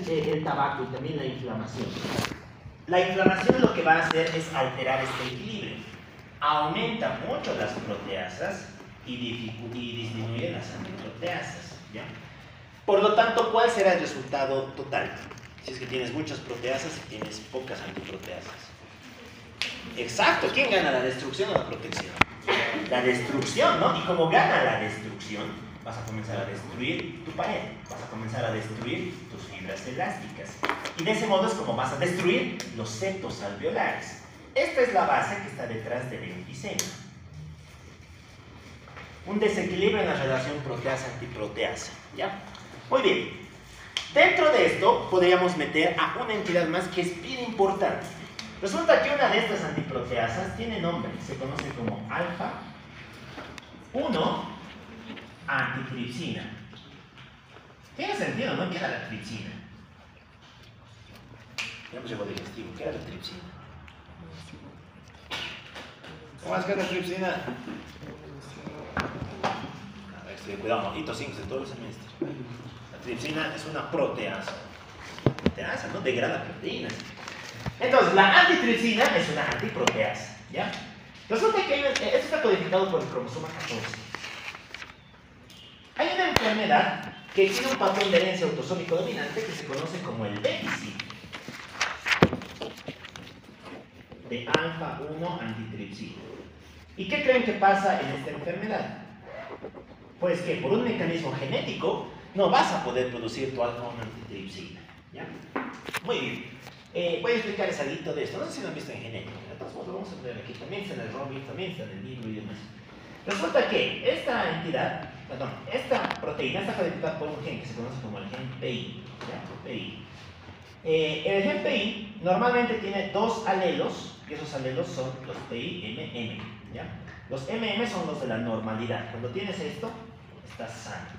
el tabaco y también la inflamación. La inflamación lo que va a hacer es alterar este equilibrio. Aumenta mucho las proteasas y disminuye las antiproteasas, ¿ya? Por lo tanto, ¿cuál será el resultado total? Si es que tienes muchas proteasas y tienes pocas antiproteasas. Exacto, ¿quién gana, la destrucción o la protección? La destrucción, ¿no? Y como gana la destrucción, vas a comenzar a destruir tu pared, vas a comenzar a destruir tus fibras elásticas. Y de ese modo es como vas a destruir los septos alveolares. Esta es la base que está detrás del enfisema. Un desequilibrio en la relación proteasa-antiproteasa, ¿ya? Muy bien. Dentro de esto podríamos meter a una entidad más que es bien importante. Resulta que una de estas antiproteasas tiene nombre, se conoce como alfa-1 antitripsina. Tiene sentido, ¿no? ¿Qué era la tripsina? Ya me llegó digestivo, ¿qué era la tripsina? ¿Cómo es que es la tripsina? A ver, cuidado, mojitos 5 de todo el semestre. La tripsina es una proteasa. Proteasa, ¿no? Degrada proteínas. Entonces, la antitripsina es una antiproteasa, ¿ya? Resulta que esto está codificado por el cromosoma 14. Hay una enfermedad que tiene un patrón de herencia autosómico dominante que se conoce como el déficit de alfa-1 antitripsina. ¿Y qué creen que pasa en esta enfermedad? Pues que por un mecanismo genético no vas a poder producir tu alfa-1 antitripsina, ¿ya? Muy bien. Voy a explicarles algo de esto. No sé si lo han visto en genética. Entonces, lo vamos a poner aquí. También está en el ROMI, también está en el libro y demás. Resulta que esta proteína está codificada por un gen que se conoce como el gen PI. ¿Ya? PI. El gen PI normalmente tiene dos alelos, y esos alelos son los PI-MM. ¿Ya? Los MM son los de la normalidad. Cuando tienes esto, estás sano.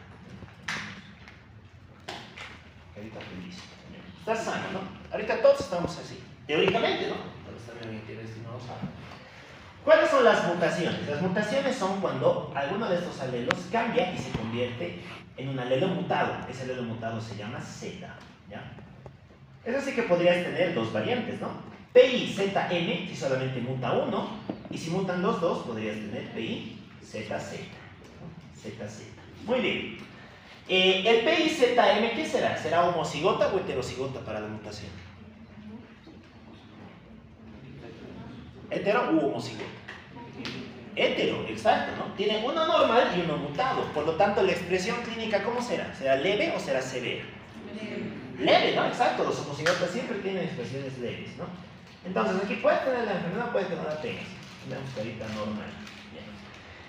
Ahorita feliz. Estás sano, ¿no? Ahorita todos estamos así. Teóricamente, ¿no? Todos también tienen estimados sanos. ¿Cuáles son las mutaciones? Las mutaciones son cuando alguno de estos alelos cambia y se convierte en un alelo mutado. Ese alelo mutado se llama Z, ¿ya? Eso sí que podrías tener dos variantes, ¿no? PI-ZM, si solamente muta uno, y si mutan los dos, podrías tener PI-ZZ, ¿no? ZZ. Muy bien. El PI-ZM, ¿qué será? ¿Será homocigota o heterocigota para la mutación? ¿Hetero u homocigota? Hetero, exacto, ¿no? Tiene uno normal y uno mutado. Por lo tanto, la expresión clínica, ¿cómo será? ¿Será leve o será severa? Leve, ¿no? Exacto, los homocigotas siempre tienen expresiones leves, ¿no? Entonces, aquí puedes tener la enfermedad, puedes que no la tengas. Una carita normal.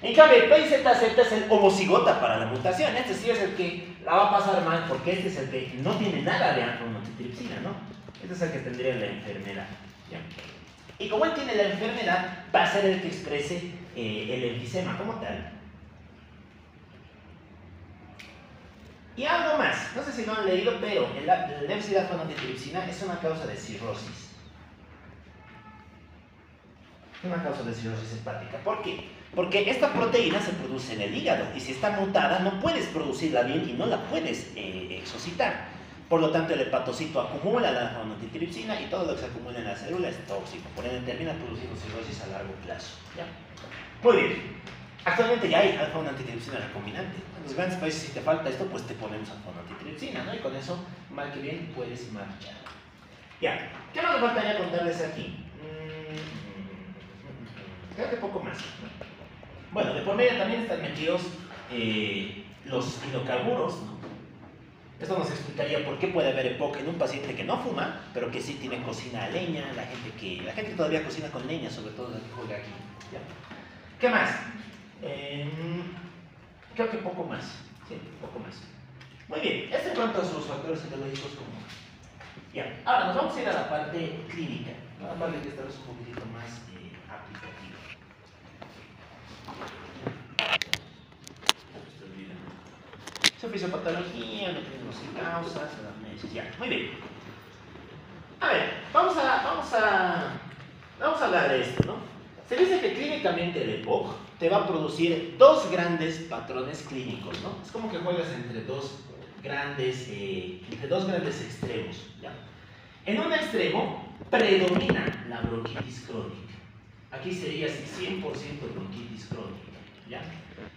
En cambio, el PIZZ es el homocigota para la mutación. Este sí es el que la va a pasar mal, porque este es el que no tiene nada de alfa-1 ¿no? Este es el que tendría la enfermedad, ¿ya? Y como él tiene la enfermedad, va a ser el que exprese el enfisema como tal. Y algo más, no sé si lo han leído, pero el déficit de alfa-1 es una causa de cirrosis. Una causa de cirrosis hepática. ¿Por qué? Porque esta proteína se produce en el hígado y si está mutada no puedes producirla bien y no la puedes exocitar. Por lo tanto, el hepatocito acumula la alfa-1 y todo lo que se acumula en la célula es tóxico. Por ende, termina produciendo cirrosis a largo plazo, ¿ya? Muy bien. Actualmente ya hay alfa-1 recombinante. En los grandes países, si te falta esto, pues te ponemos alfa-1 ¿no? Y con eso, mal que bien, puedes marchar. Ya. ¿Qué más me faltaría contarles aquí? Creo que poco más, ¿no? Bueno, de por medio también están metidos los hidrocarburos, ¿no? Esto nos explicaría por qué puede haber EPOC en un paciente que no fuma, pero que sí tiene cocina a leña, la gente que todavía cocina con leña, sobre todo la que juega aquí, ¿ya? ¿Qué más? Creo que poco más, sí, poco más. Muy bien, esto en cuanto a sus factores etiológicos comunes. Ya, ahora nos vamos a ir a la parte clínica, ¿no? La parte que esta vez es un poquitito más aplicativa. Su fisiopatología, mecanismos y causas, anamnesis, ya, muy bien. A ver, vamos a hablar de esto, ¿no? Se dice que clínicamente el EPOC te va a producir dos grandes patrones clínicos, ¿no? Es como que juegas entre dos entre dos grandes extremos, ¿ya? En un extremo predomina la bronquitis crónica. Aquí sería 100% bronquitis crónica, ¿ya?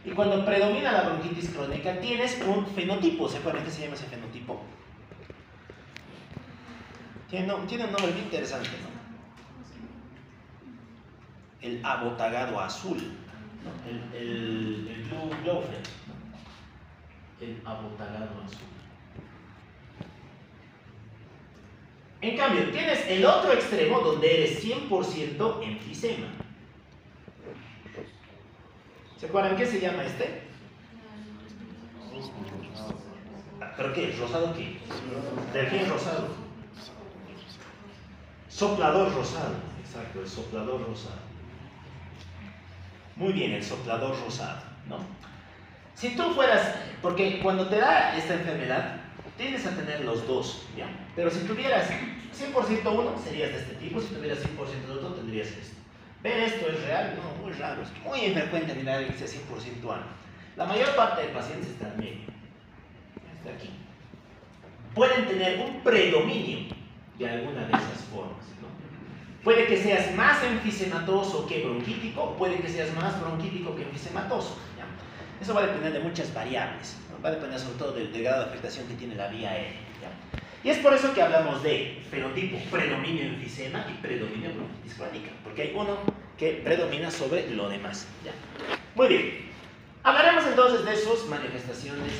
Y cuando predomina la bronquitis crónica tienes un fenotipo. ¿Se acuerdan qué se llama ese fenotipo? Tiene un nombre bien interesante, ¿no? El abotagado azul, ¿no? El blue gopher, ¿no? El abotagado azul. En cambio, tienes el otro extremo donde eres 100% enfisema. ¿Se acuerdan qué se llama este? ¿Pero qué? ¿Rosado qué? Delfín rosado. Soplador rosado. Exacto, el soplador rosado. Muy bien, el soplador rosado, ¿no? Si tú fueras, porque cuando te da esta enfermedad, tienes a tener los dos, ¿ya? Pero si tuvieras 100% uno, serías de este tipo. Si tuvieras 100% de otro, tendrías esto. ¿Ver esto es real? No, muy raro. Es muy infrecuente mirar a alguien que sea 100% ano. La mayor parte de pacientes están en medio. Está aquí. Pueden tener un predominio de alguna de esas formas, ¿no? Puede que seas más enfisematoso que bronquítico, puede que seas más bronquítico que enfisematoso, ¿ya? Eso va a depender de muchas variables, ¿no? Va a depender sobre todo del grado de afectación que tiene la vía aérea, ¿ya? Y es por eso que hablamos de fenotipo, predominio enfisema y predominio bronquitis crónica, porque hay uno que predomina sobre lo demás, ¿ya? Muy bien. Hablaremos entonces de sus manifestaciones,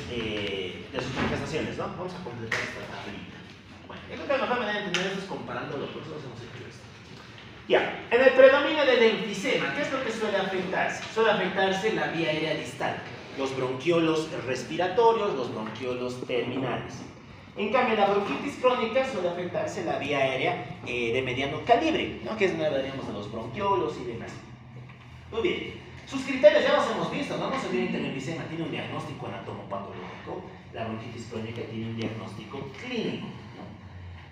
¿no? Vamos a completar esta tablita. Bueno, yo creo que la mejor manera de entender esto es comparándolo, por eso hemos hecho esto. Ya, en el predominio del enfisema, ¿qué es lo que suele afectarse? Suele afectarse la vía aérea distal, los bronquiolos respiratorios, los bronquiolos terminales. En cambio, la bronquitis crónica suele afectarse la vía aérea de mediano calibre, ¿no? Que es donde hablaríamos de los bronquiolos y demás. Muy bien. Sus criterios ya los hemos visto, ¿no? No se olviden que el enfisema tiene un diagnóstico anatomopatológico, la bronquitis crónica tiene un diagnóstico clínico, ¿no?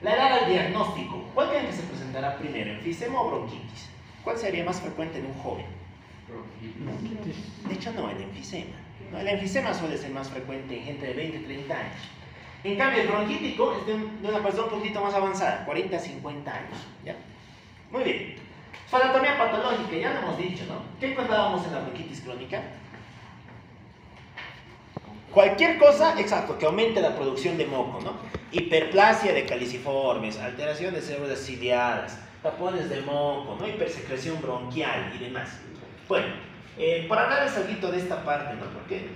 La edad al diagnóstico, ¿cuál creen que se presentará primero, enfisema o bronquitis? ¿Cuál sería más frecuente en un joven? Bronquitis. De hecho, no, el enfisema. ¿No? El enfisema suele ser más frecuente en gente de 20, 30 años. En cambio, el bronquítico es de una persona un poquito más avanzada, 40 a 50 años, ¿ya? Muy bien. Su anatomía patológica, ya lo hemos dicho, ¿no? ¿Qué encontrábamos en la bronquitis crónica? Cualquier cosa, exacto, que aumente la producción de moco, ¿no? Hiperplasia de caliciformes, alteración de células ciliadas, tapones de moco, ¿no? Hipersecreción bronquial y demás. Bueno, para hablarles algo de esta parte, ¿no? Porque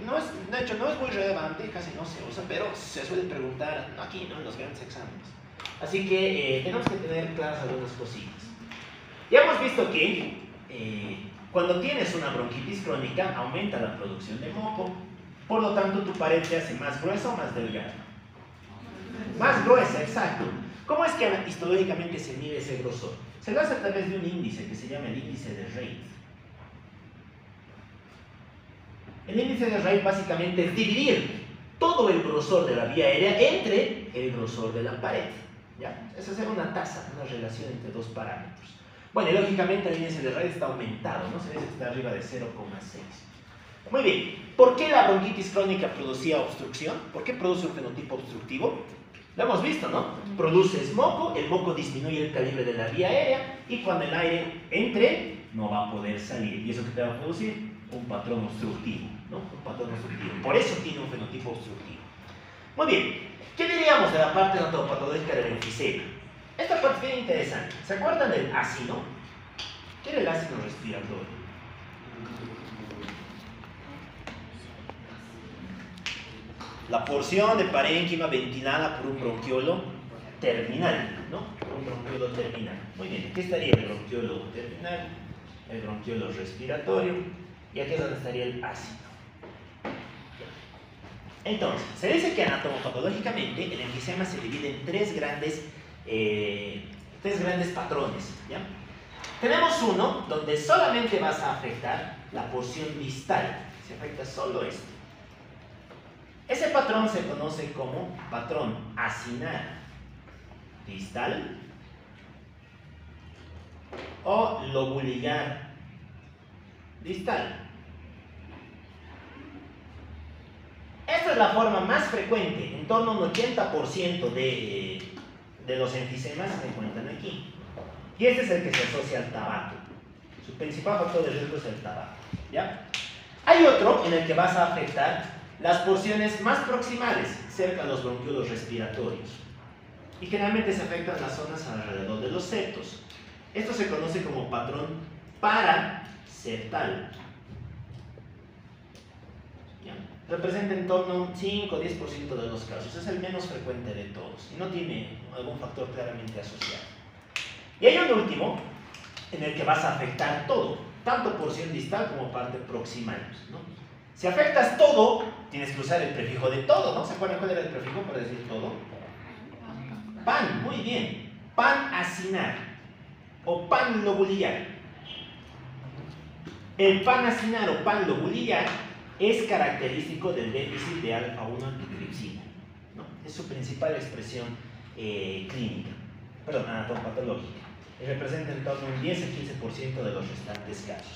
de hecho no es muy relevante, casi no se usa, pero se suele preguntar aquí, ¿no? En los grandes exámenes. Así que tenemos que tener claras algunas cositas. Ya hemos visto que cuando tienes una bronquitis crónica aumenta la producción de moco, por lo tanto tu pared se hace más gruesa o más delgada. Más gruesa, exacto. ¿Cómo es que histológicamente se mide ese grosor? Se lo hace a través de un índice que se llama el índice de Reid. El índice de Reid básicamente es dividir todo el grosor de la vía aérea entre el grosor de la pared, ¿ya? Es hacer una tasa, una relación entre dos parámetros. Bueno, y lógicamente el índice de Reid está aumentado, ¿no? Se dice que está arriba de 0,6. Muy bien. ¿Por qué la bronquitis crónica producía obstrucción? ¿Por qué produce un fenotipo obstructivo? Lo hemos visto, ¿no? Produces moco, el moco disminuye el calibre de la vía aérea y cuando el aire entre, no va a poder salir. ¿Y eso qué te va a producir? Un patrón obstructivo, ¿no? Un patrón obstructivo. Por eso tiene un fenotipo obstructivo. Muy bien. ¿Qué diríamos de la parte anatomopatológica del enfisema? Esta parte es bien interesante. ¿Se acuerdan del ácido? ¿Qué era el ácido respiratorio? La porción de parénquima ventilada por un bronquiolo terminal, ¿no? Un bronquiolo terminal. Muy bien, aquí estaría el bronquiolo terminal, el bronquiolo respiratorio, y aquí es donde estaría el ácido. Entonces, se dice que anatomopatológicamente el enfisema se divide en tres grandes patrones, ¿ya? Tenemos uno donde solamente vas a afectar la porción distal, se afecta solo esto. Ese patrón se conoce como patrón acinar distal o lobuligar distal. Esto es la forma más frecuente, en torno a un 80% de los enfisemas se encuentran aquí. Y este es el que se asocia al tabaco. Su principal factor de riesgo es el tabaco, ¿ya? Hay otro en el que vas a afectar las porciones más proximales, cerca de los bronquiolos respiratorios. Y generalmente se afectan las zonas alrededor de los septos. Esto se conoce como patrón paraseptal. ¿Ya? Representa en torno a un 5 o 10% de los casos. Es el menos frecuente de todos y no tiene algún factor claramente asociado. Y hay un último en el que vas a afectar todo, tanto porción distal como parte proximal, ¿no? Si afectas todo, tienes que usar el prefijo de todo, ¿no? ¿Se acuerdan cuál era el prefijo para decir todo? Pan, muy bien. Pan acinar o pan lobulillar. El pan acinar o pan lobulillar es característico del déficit de alfa-1 antitripsina, ¿no? Es su principal expresión clínica, perdón, anatomopatológica. Y representa en torno a un 10 a 15% de los restantes casos.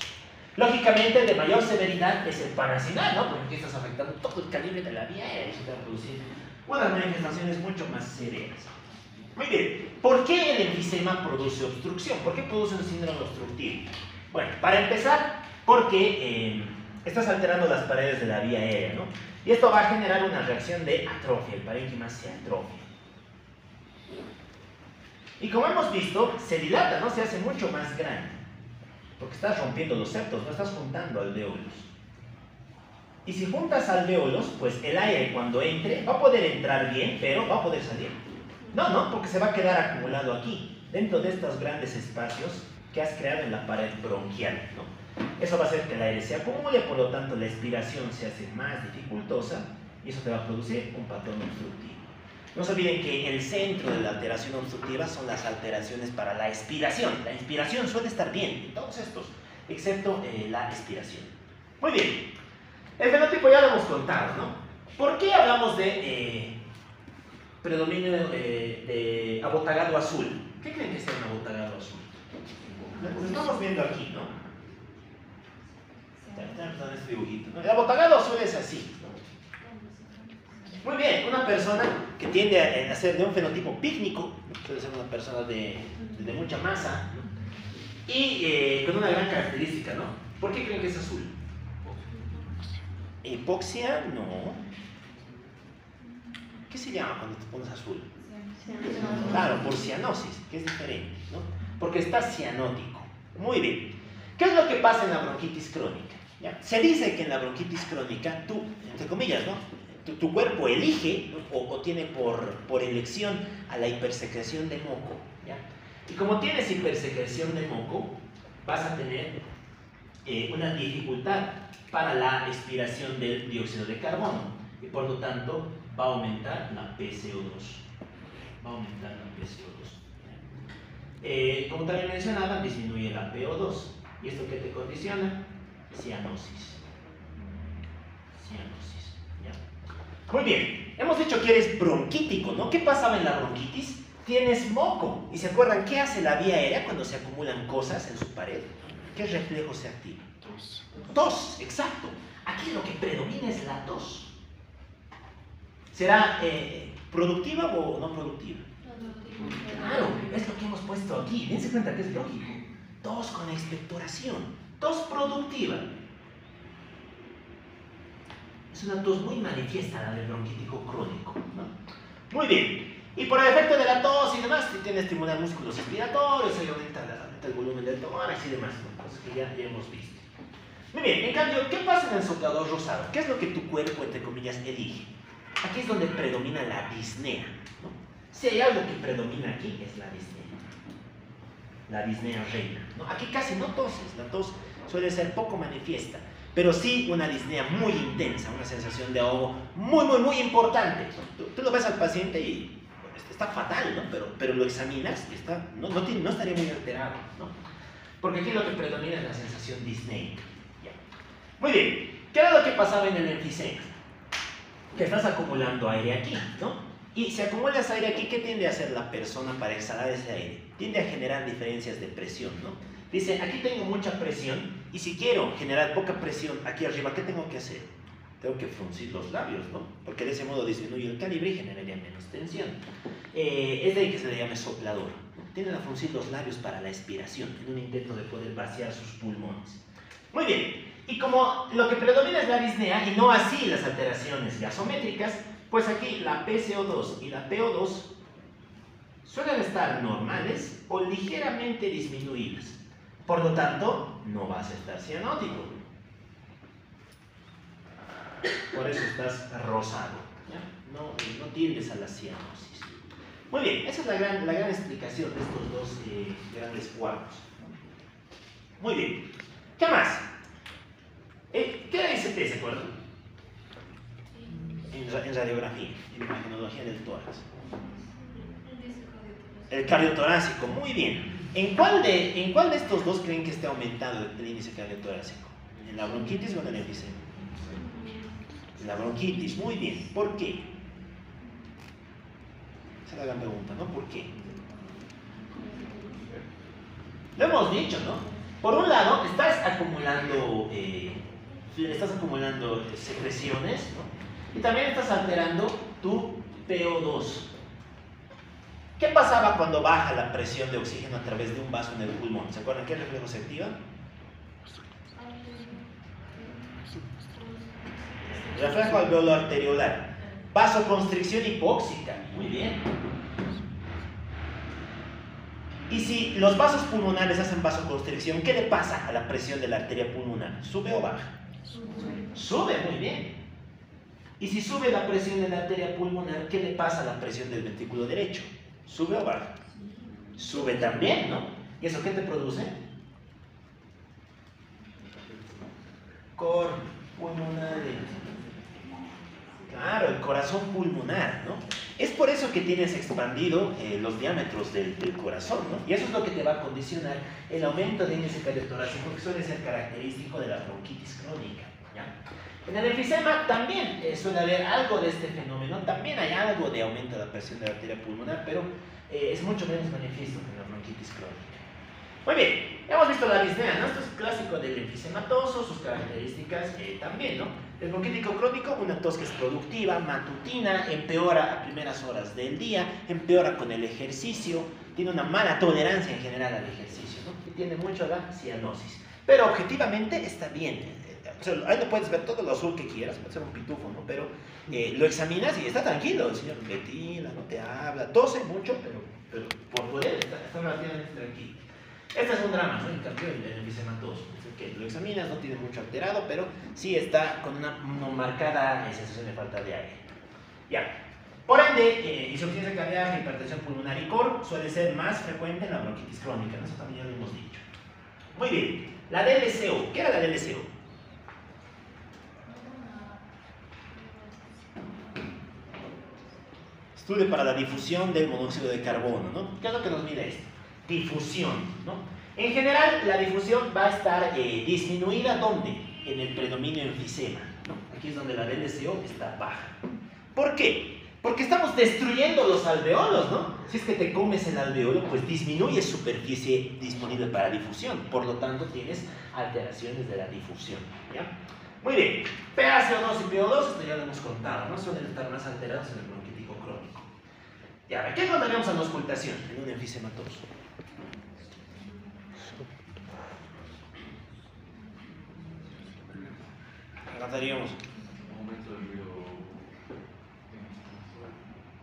Lógicamente, el de mayor severidad es el pan acinar, ¿no? Porque aquí estás afectando todo el calibre de la vía aérea y eso te va a producir unas manifestaciones mucho más severas. Muy bien, ¿por qué el enfisema produce obstrucción? ¿Por qué produce un síndrome obstructivo? Bueno, para empezar, porque estás alterando las paredes de la vía aérea, ¿no? Y esto va a generar una reacción de atrofia, el parénquima se atrofia. Y como hemos visto, se dilata, ¿no? Se hace mucho más grande. Porque estás rompiendo los septos, no estás juntando alvéolos. Y si juntas alvéolos, pues el aire cuando entre va a poder entrar bien, pero va a poder salir. No, porque se va a quedar acumulado aquí, dentro de estos grandes espacios que has creado en la pared bronquial, ¿no? Eso va a hacer que el aire se acumule, por lo tanto la expiración se hace más dificultosa y eso te va a producir un patrón obstructivo. No se olviden que el centro de la alteración obstructiva son las alteraciones para la expiración. La inspiración suele estar bien en todos estos, excepto la expiración. Muy bien, el fenotipo ya lo hemos contado, ¿no? ¿Por qué hablamos de predominio de abotagado azul? ¿Qué creen que sea un abotagado azul? Lo estamos viendo aquí, ¿no? Este dibujito, ¿no? El abotagado azul es así, ¿no? Muy bien, una persona que tiende a ser de un fenotipo pícnico, suele ser una persona de mucha masa, ¿no? Y con una gran característica, ¿no? ¿Por qué creen que es azul? ¿Hipoxia? No. ¿Qué se llama cuando te pones azul? Claro, por cianosis, que es diferente, ¿no? Porque está cianótico. Muy bien. ¿Qué es lo que pasa en la bronquitis crónica? ¿Ya? Se dice que en la bronquitis crónica, tú, entre comillas, ¿no? Tu cuerpo elige, ¿no? o tiene por elección a la hipersecreción de moco, ¿ya? Y como tienes hipersecreción de moco, vas a tener una dificultad para la expiración del dióxido de carbono y por lo tanto va a aumentar la PCO2. Va a aumentar la PCO2. Como también mencionaba, disminuye la PO2. ¿Y esto qué te condiciona? Cianosis. Cianosis. ¿Ya? Muy bien. Hemos dicho que eres bronquítico, ¿no? ¿Qué pasaba en la bronquitis? Tienes moco. ¿Y se acuerdan qué hace la vía aérea cuando se acumulan cosas en su pared? ¿Qué reflejo se activa? Tos. Tos, exacto. Aquí lo que predomina es la tos. ¿Será productiva o no productiva? Claro, es lo que hemos puesto aquí. Dense cuenta que es lógico. Tos con expectoración. Tos productiva. Es una tos muy manifiesta, la del bronquítico crónico, ¿no? Muy bien. Y por el efecto de la tos y demás, tiende a estimular músculos respiratorios, y aumenta el volumen del tórax y demás, ¿no? Cosas que ya hemos visto. Muy bien, en cambio, ¿qué pasa en el soplador rosado? ¿Qué es lo que tu cuerpo, entre comillas, elige? Aquí es donde predomina la disnea, ¿no? Si hay algo que predomina aquí, es la disnea. La disnea reina, ¿no? Aquí casi no toses, la tos suele ser poco manifiesta, pero sí una disnea muy intensa, una sensación de ahogo muy importante. Tú lo ves al paciente y está fatal, ¿no? Pero lo examinas y no estaría muy alterado, ¿no? Porque aquí lo que predomina es la sensación disneica. ¿Ya? Muy bien, ¿qué era lo que pasaba en el enfisema? Que estás acumulando aire aquí, ¿no? Y si acumulas aire aquí, ¿qué tiende a hacer la persona para exhalar ese aire? Tiende a generar diferencias de presión, ¿no? Dice, aquí tengo mucha presión y si quiero generar poca presión aquí arriba, ¿qué tengo que hacer? Tengo que fruncir los labios, ¿no? Porque de ese modo disminuye el calibre y generaría menos tensión. Es de ahí que se le llama soplador. Tienden a fruncir los labios para la expiración, en un intento de poder vaciar sus pulmones. Muy bien, y como lo que predomina es la disnea y no así las alteraciones gasométricas, pues aquí la PCO2 y la PO2 suelen estar normales o ligeramente disminuidas. Por lo tanto, no vas a estar cianótico. Por eso estás rosado. ¿Ya? No tiendes a la cianosis. Muy bien, esa es la gran explicación de estos dos grandes cuadros. Muy bien. ¿Qué más? ¿Qué era ICT, se acuerdan? En radiografía, en imagenología del tórax. El cardiotorácico, muy bien. ¿En cuál de estos dos creen que esté aumentado el índice cardiotorácico? ¿En la bronquitis o en el enfisema? En la bronquitis, muy bien. ¿Por qué? Esa es la gran pregunta, ¿no? ¿Por qué? Lo hemos dicho, ¿no? Por un lado, estás acumulando secreciones, ¿no? Y también estás alterando tu PO2. ¿Qué pasaba cuando baja la presión de oxígeno a través de un vaso en el pulmón? ¿Se acuerdan qué reflejo se activa? Reflejo alveolo arteriolar. Vasoconstricción hipóxica. Muy bien. Y si los vasos pulmonares hacen vasoconstricción, ¿qué le pasa a la presión de la arteria pulmonar? ¿Sube o baja? Sube, muy bien. Y si sube la presión de la arteria pulmonar, ¿qué le pasa a la presión del ventrículo derecho? ¿Sube o baja? Sube también, ¿no? ¿Y eso qué te produce? Cor pulmonar. Claro, el corazón pulmonar, ¿no? Es por eso que tienes expandido los diámetros del corazón, ¿no? Y eso es lo que te va a condicionar el aumento de índice cardiotorácico, que suele ser característico de la bronquitis crónica, ¿ya? En el enfisema también suele haber algo de este fenómeno, también hay algo de aumento de la presión de la arteria pulmonar, pero es mucho menos manifiesto que en la bronquitis crónica. Muy bien, hemos visto la disnea, ¿no? Esto es clásico del enfisematoso, sus características también, ¿no? El bronquítico crónico, una tos que es productiva, matutina, empeora a primeras horas del día, empeora con el ejercicio, tiene una mala tolerancia en general al ejercicio, ¿no? Y tiene mucho la cianosis. Pero objetivamente está bien. O sea, ahí no puedes ver todo lo azul que quieras, puede ser un pitufo, ¿no? Pero lo examinas y está tranquilo, el señor ventila, no te habla, tose mucho, pero por poder está relativamente tranquilo. Este es un drama, ¿no? En cambio, el enfisematoso, que lo examinas, no tiene mucho alterado, pero sí está con una marcada sensación de falta de aire. Ya. Por ende, insuficiencia cardíaca, hipertensión pulmonar y cor suele ser más frecuente en la bronquitis crónica, ¿no? Eso también ya lo hemos dicho. Muy bien. La DLCO. ¿Qué era la DLCO? Estudio para la difusión del monóxido de carbono, ¿no? ¿Qué es lo que nos mide esto? Difusión, ¿no? En general, la difusión va a estar disminuida, ¿dónde? En el predominio enfisema, ¿no? Aquí es donde la DLCO está baja. ¿Por qué? Porque estamos destruyendo los alveolos, ¿no? Si es que te comes el alveolo, pues disminuye superficie disponible para difusión. Por lo tanto, tienes alteraciones de la difusión, ¿ya? Muy bien. PaCO2 y PO2, esto ya lo hemos contado, ¿no? Suelen estar más alterados en el bronquítico crónico. Ya, ¿qué encontraríamos en auscultación en un enfisematoso? Encontraríamos Aumento del ruido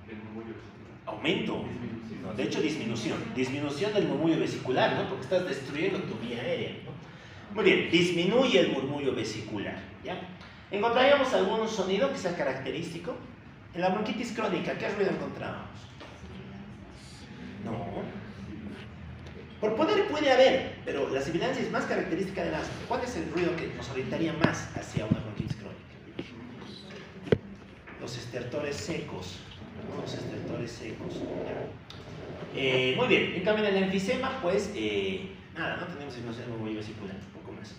del murmullo vesicular. aumento, no, de hecho disminución del murmullo vesicular, ¿no? Porque estás destruyendo tu vía aérea, ¿no? Muy bien, disminuye el murmullo vesicular, ¿ya? ¿Encontraríamos algún sonido que sea característico? En la bronquitis crónica, ¿qué ruido encontrábamos? No. Por poder puede haber, pero la sibilancia es más característica del asma. ¿Cuál es el ruido que nos orientaría más hacia una bronquitis crónica? Los estertores secos. ¿No? Los estertores secos. Muy bien. En cambio, en el enfisema, pues, nada, no tenemos disminución del murmullo vesicular, un poco más.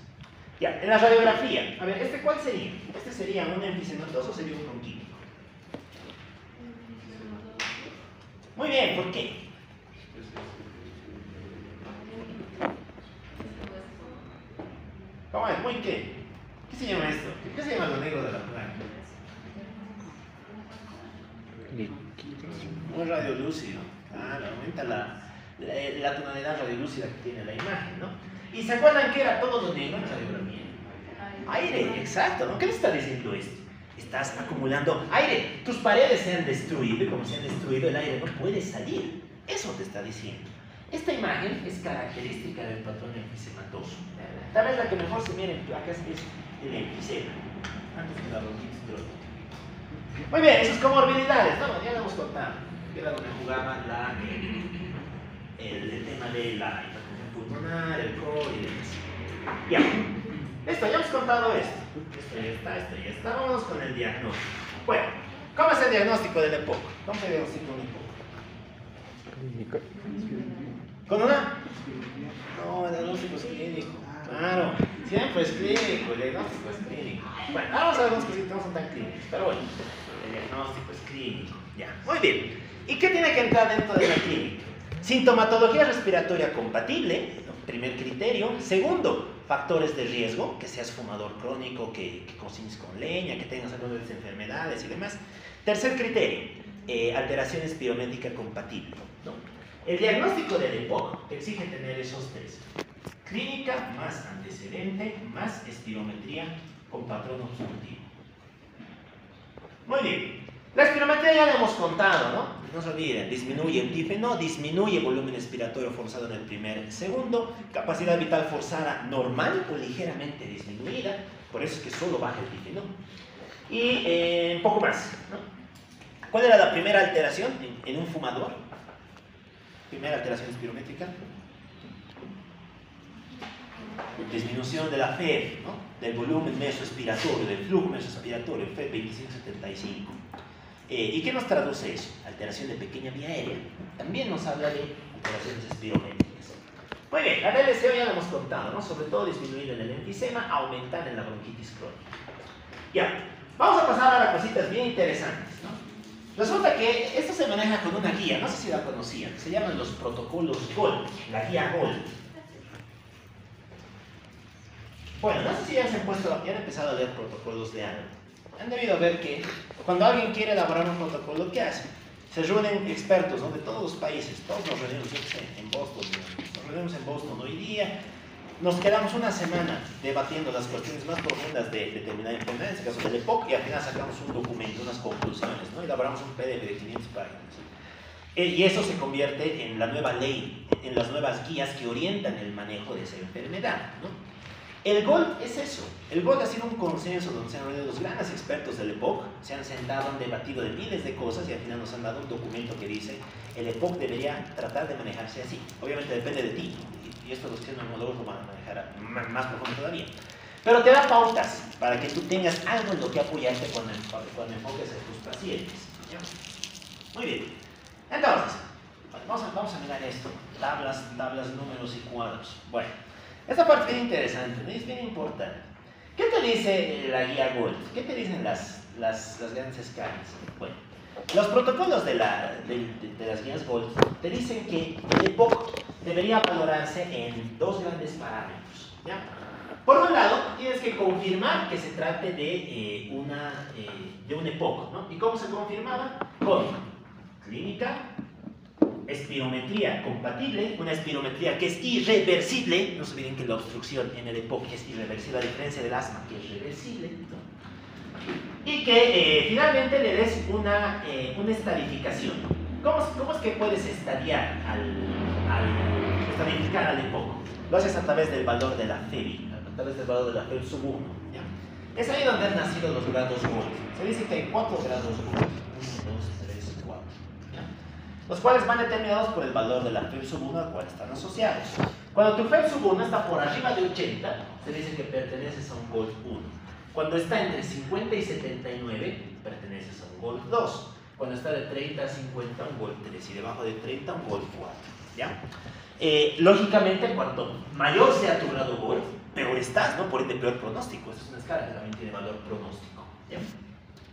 Ya, en la radiografía. A ver, ¿este cuál sería? ¿Este sería un enfisematoso o sería un bronquítico? Muy bien, ¿por qué? ¿Cómo es? ¿Muy qué? ¿Qué ¿Qué se llama esto? ¿Qué se llama lo negro de la placa? Un radiolúcido. Claro, aumenta la tonalidad radiolúcida que tiene la imagen, ¿no? ¿Y se acuerdan que era todo lo negro en radiografía? Aire, exacto, ¿no? ¿Qué le está diciendo esto? Estás acumulando aire. Tus paredes se han destruido y como se han destruido el aire no puede salir. Eso te está diciendo. Esta imagen es característica del patrón enfisematoso. Tal vez la que mejor se mira en placas es el enfisema, antes que la bronquitis crónica. Muy bien, esas comorbilidades, ¿no? Ya lo hemos contado. Que era donde jugaba el tema de la hipertensión pulmonar, el COVID y demás. Ya. Esto, ya hemos contado esto. Esto ya está. Vamos con el diagnóstico. Bueno, ¿cómo es el diagnóstico del EPOC? ¿Cómo se diagnostica un EPOC? ¿Con una? No, el diagnóstico es clínico. Claro, siempre es clínico, el diagnóstico es clínico. Bueno, ahora vamos a ver unos cositos no son tan clínicos, pero bueno, el diagnóstico es clínico. Ya, muy bien. ¿Y qué tiene que entrar dentro de la clínica? Sintomatología respiratoria compatible, primer criterio. Segundo, factores de riesgo, que seas fumador crónico, que consumes con leña, que tengas algunas enfermedades y demás. Tercer criterio, alteración espirométrica compatible, ¿no? El diagnóstico del EPOC exige tener esos tres. Clínica más antecedente más espirometría con patrón obstructivo. Muy bien. La espirometría ya la hemos contado, ¿no? No se olviden, disminuye el difeno, disminuye volumen expiratorio forzado en el primer segundo, capacidad vital forzada normal o ligeramente disminuida, por eso es que solo baja el difeno. Y un poco más, ¿no? ¿Cuál era la primera alteración en un fumador? Primera alteración espirométrica. Disminución de la FEV, ¿no? Del volumen mesoaspiratorio, del flujo mesoaspiratorio, FEV 2575. ¿Y qué nos traduce eso? Alteración de pequeña vía aérea. También nos habla de alteraciones espirométricas. Muy bien, la DLCO ya lo hemos contado, ¿no? Sobre todo disminuir en el enfisema, aumentar en la bronquitis crónica. Ya, vamos a pasar ahora a cositas bien interesantes, ¿no? Resulta que esto se maneja con una guía, no sé si la conocían, se llaman los protocolos GOLD, la guía GOLD. Bueno, no sé si ya han empezado a leer protocolos de algo. Han debido ver que cuando alguien quiere elaborar un protocolo, ¿qué hace? Se reúnen expertos, ¿no? De todos los países, todos nos reunimos, yo sé, en Boston, nos reunimos en Boston hoy día, nos quedamos una semana debatiendo las cuestiones más profundas de determinada enfermedad, en este caso del EPOC, y al final sacamos un documento, unas conclusiones, ¿no? Y elaboramos un PDF de 500 páginas. Y eso se convierte en la nueva ley, en las nuevas guías que orientan el manejo de esa enfermedad, ¿no? El GOLD es eso. El GOLD ha sido un consenso donde se han reunido los grandes expertos del EPOC, se han sentado, han debatido de miles de cosas y al final nos han dado un documento que dice el EPOC debería tratar de manejarse así. Obviamente depende de ti, y esto los que son neumólogos lo van a manejar más profundo todavía. Pero te da pautas para que tú tengas algo en lo que apoyarte cuando enfoques a tus pacientes. ¿Ya? Muy bien. Entonces, vamos a mirar esto. Tablas, números y cuadros. Bueno. Esta parte es bien interesante, ¿no? Es bien importante. ¿Qué te dice la guía GOLD? ¿Qué te dicen las grandes escalas? Bueno, los protocolos de las guías GOLD te dicen que el EPOC debería valorarse en dos grandes parámetros, ¿ya? Por un lado, tienes que confirmar que se trate de un EPOC, ¿no? ¿Y cómo se confirmaba? Con clínica, espirometría compatible, una espirometría que es irreversible. No se olviden que la obstrucción en el EPOC es irreversible, a diferencia del asma que es reversible, ¿no? Y que finalmente le des una estadificación. ¿Cómo es que puedes estadiar estadificar al EPOC? Lo haces a través del valor de la FEV, a través del valor de la FEV sub 1, ¿ya? Es ahí donde han nacido los grados GOLD. Se dice que hay 4 grados GOLD, 1, 2, 3, 4, ¿ya? Los cuales van determinados por el valor de la FEV sub 1 al cual están asociados. Cuando tu FEV sub 1 está por arriba de 80, se dice que perteneces a un GOLD 1. Cuando está entre 50 y 79, perteneces a un GOLD 2. Cuando está de 30 a 50, un GOLD 3. Y debajo de 30, un GOLD 4. ¿Ya? Lógicamente, cuanto mayor sea tu grado GOLD, peor estás, ¿no? Por ende, peor pronóstico. Esta es una escala que también tiene valor pronóstico. ¿Ya?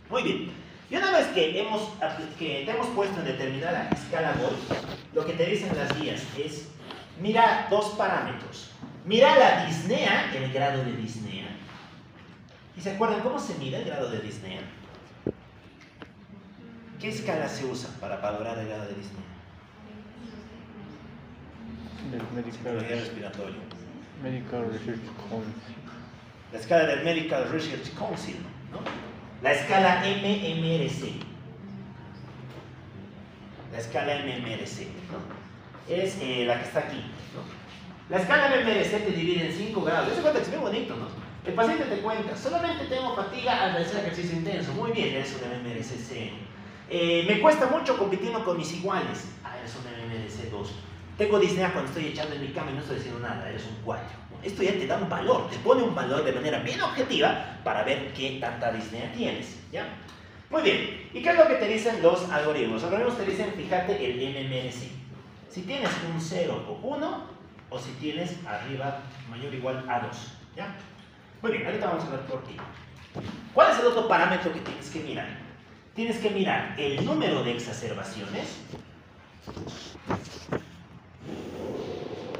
Muy bien. Y una vez que te hemos puesto en determinada escala GOLD, lo que te dicen las guías es, mira dos parámetros. Mira la disnea, el grado de disnea, ¿Y se acuerdan cómo se mide el grado de disnea? ¿Qué escala se usa para valorar el grado de disnea? Psicología respiratoria. Medical Research Council. La escala del Medical Research Council, ¿no? La escala MMRC. La escala MMRC, ¿no? Es la que está aquí, ¿no? La escala MMRC te divide en 5 grados. Ese cuenta que es bien bonito, ¿no? El paciente te cuenta, solamente tengo fatiga al realizar ejercicio intenso. Muy bien, eres un MMRC. Me cuesta mucho compitiendo con mis iguales. Eres un MMRC 2. Tengo disnea cuando estoy echando en mi cama y no estoy diciendo nada, eres un 4. Esto ya te da un valor, te pone un valor de manera bien objetiva para ver qué tanta disnea tienes, ¿ya? Muy bien, ¿y qué es lo que te dicen los algoritmos? Los algoritmos te dicen, fíjate el MMRC. Si tienes un 0 o 1, o si tienes arriba mayor o igual a 2, ¿ya? Muy bien, ahorita vamos a ver por qué. ¿Cuál es el otro parámetro que tienes que mirar? Tienes que mirar el número de exacerbaciones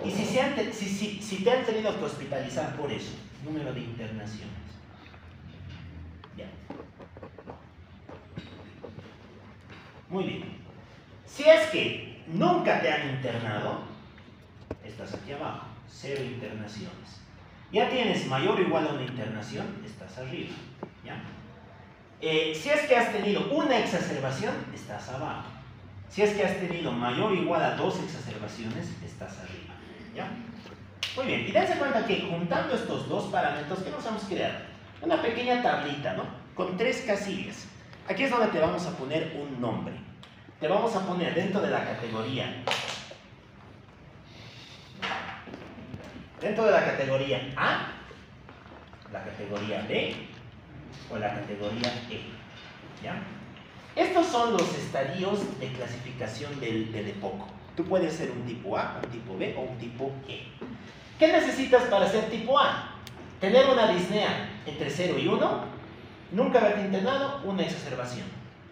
y si te han tenido que hospitalizar por eso, número de internaciones. Bien. Muy bien. Si es que nunca te han internado, estás aquí abajo, 0 internaciones. Ya tienes mayor o igual a una internación, estás arriba. ¿Ya? Si es que has tenido una exacerbación, estás abajo. Si es que has tenido mayor o igual a 2 exacerbaciones, estás arriba. ¿Ya? Muy bien, y dense cuenta que juntando estos dos parámetros, ¿qué nos vamos a crear? Una pequeña tablita, ¿no? Con 3 casillas. Aquí es donde te vamos a poner un nombre. Te vamos a poner dentro de la categoría. Dentro de la categoría A, la categoría B o la categoría E. ¿Ya? Estos son los estadios de clasificación del EPOC. Tú puedes ser un tipo A, un tipo B o un tipo E. ¿Qué necesitas para ser tipo A? Tener una disnea entre 0 y 1, nunca haberte internado, una exacerbación.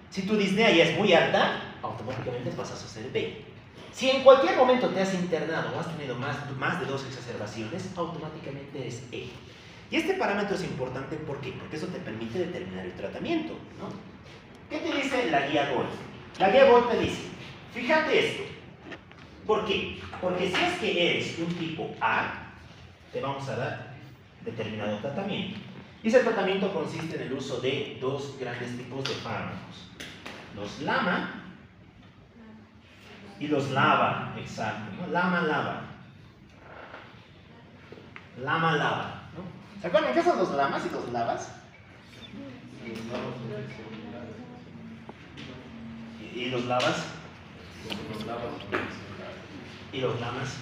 Si tu disnea ya es muy alta, automáticamente pasas a ser B. Si en cualquier momento te has internado o has tenido más de 2 exacerbaciones, automáticamente eres E. Y este parámetro es importante, ¿por qué? Porque eso te permite determinar el tratamiento, ¿no? ¿Qué te dice la guía GOLD? La guía GOLD te dice, fíjate esto. ¿Por qué? Porque si es que eres un tipo A, te vamos a dar determinado tratamiento. Y ese tratamiento consiste en el uso de 2 grandes tipos de fármacos. Los LAMA y los LAVA, exacto, ¿no? LAMA-LAVA. LAMA-LAVA, ¿no? ¿Se acuerdan qué son los LAMAs y los LAVAs? ¿Y los LAVAs? ¿Y los LAMAs?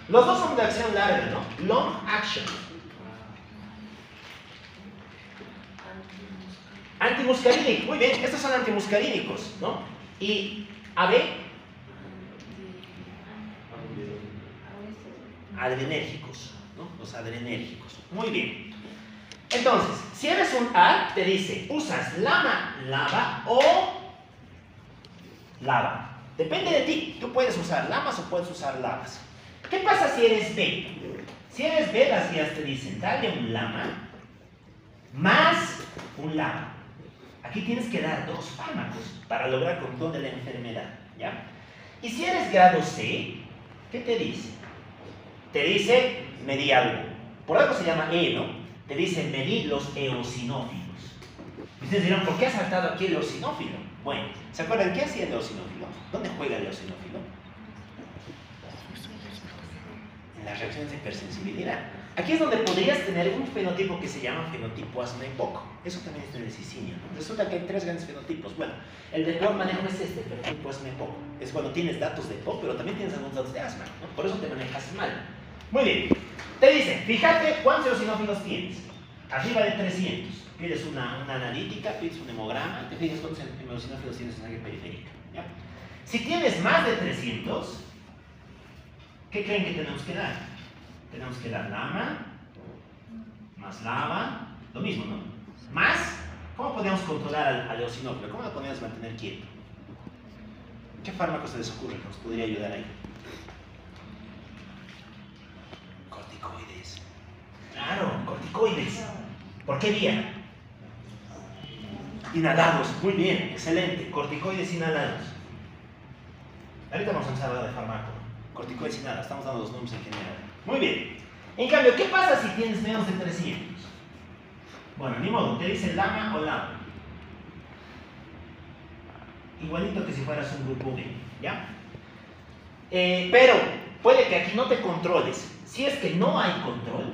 Los dos son de acción larga, ¿no? Long action. Antimuscarínicos, muy bien, estos son antimuscarínicos, ¿no? Y AB, adrenérgicos, ¿no? Los adrenérgicos, muy bien. Entonces, si eres un A, te dice, usas LAMA, LAVA o LAVA. Depende de ti, tú puedes usar LAMAs o puedes usar LAVAs. ¿Qué pasa si eres B? Si eres B, las guías te dicen, dale un LAMA más un LAVA. Aquí tienes que dar 2 fármacos para lograr control de la enfermedad, ¿ya? Y si eres grado C, ¿qué te dice? Te dice, medí algo. Por algo se llama E, ¿no? Te dice, medí los eosinófilos. Y ustedes dirán, ¿por qué has saltado aquí el eosinófilo? Bueno, ¿se acuerdan qué hacía el eosinófilo? ¿Dónde juega el eosinófilo? En las reacciones de hipersensibilidad. Aquí es donde podrías tener un fenotipo que se llama fenotipo asma EPOC. Eso también está en el cicinio, ¿no? Resulta que hay 3 grandes fenotipos. Bueno, el de peor manejo es este, fenotipo asma EPOC. Es cuando tienes datos de EPOC, pero también tienes algunos datos de asma, ¿no? Por eso te manejas mal. Muy bien. Te dicen, fíjate cuántos eosinófilos tienes. Arriba de 300. Pides una analítica, pides un hemograma, te fijas cuántos eosinófilos tienes en sangre periférica, ¿ya? Si tienes más de 300, ¿qué creen que tenemos que dar? Tenemos que dar LAMA, más LAVA, lo mismo, ¿no? Más, ¿cómo podemos controlar al eosinófilo? ¿Cómo lo podemos mantener quieto? ¿Qué fármaco se les ocurre que nos podría ayudar ahí? Corticoides. Claro, corticoides. ¿Por qué vía? Inhalados, muy bien, excelente. Corticoides inhalados. Ahorita vamos a empezar a hablar de fármaco. Corticoides inhalados, estamos dando los nombres en general. Muy bien. En cambio, ¿qué pasa si tienes menos de 300? Bueno, ni modo, te dice LAMA o LAMA. Igualito que si fueras un grupo B, ¿ya? Pero puede que aquí no te controles. Si es que no hay control,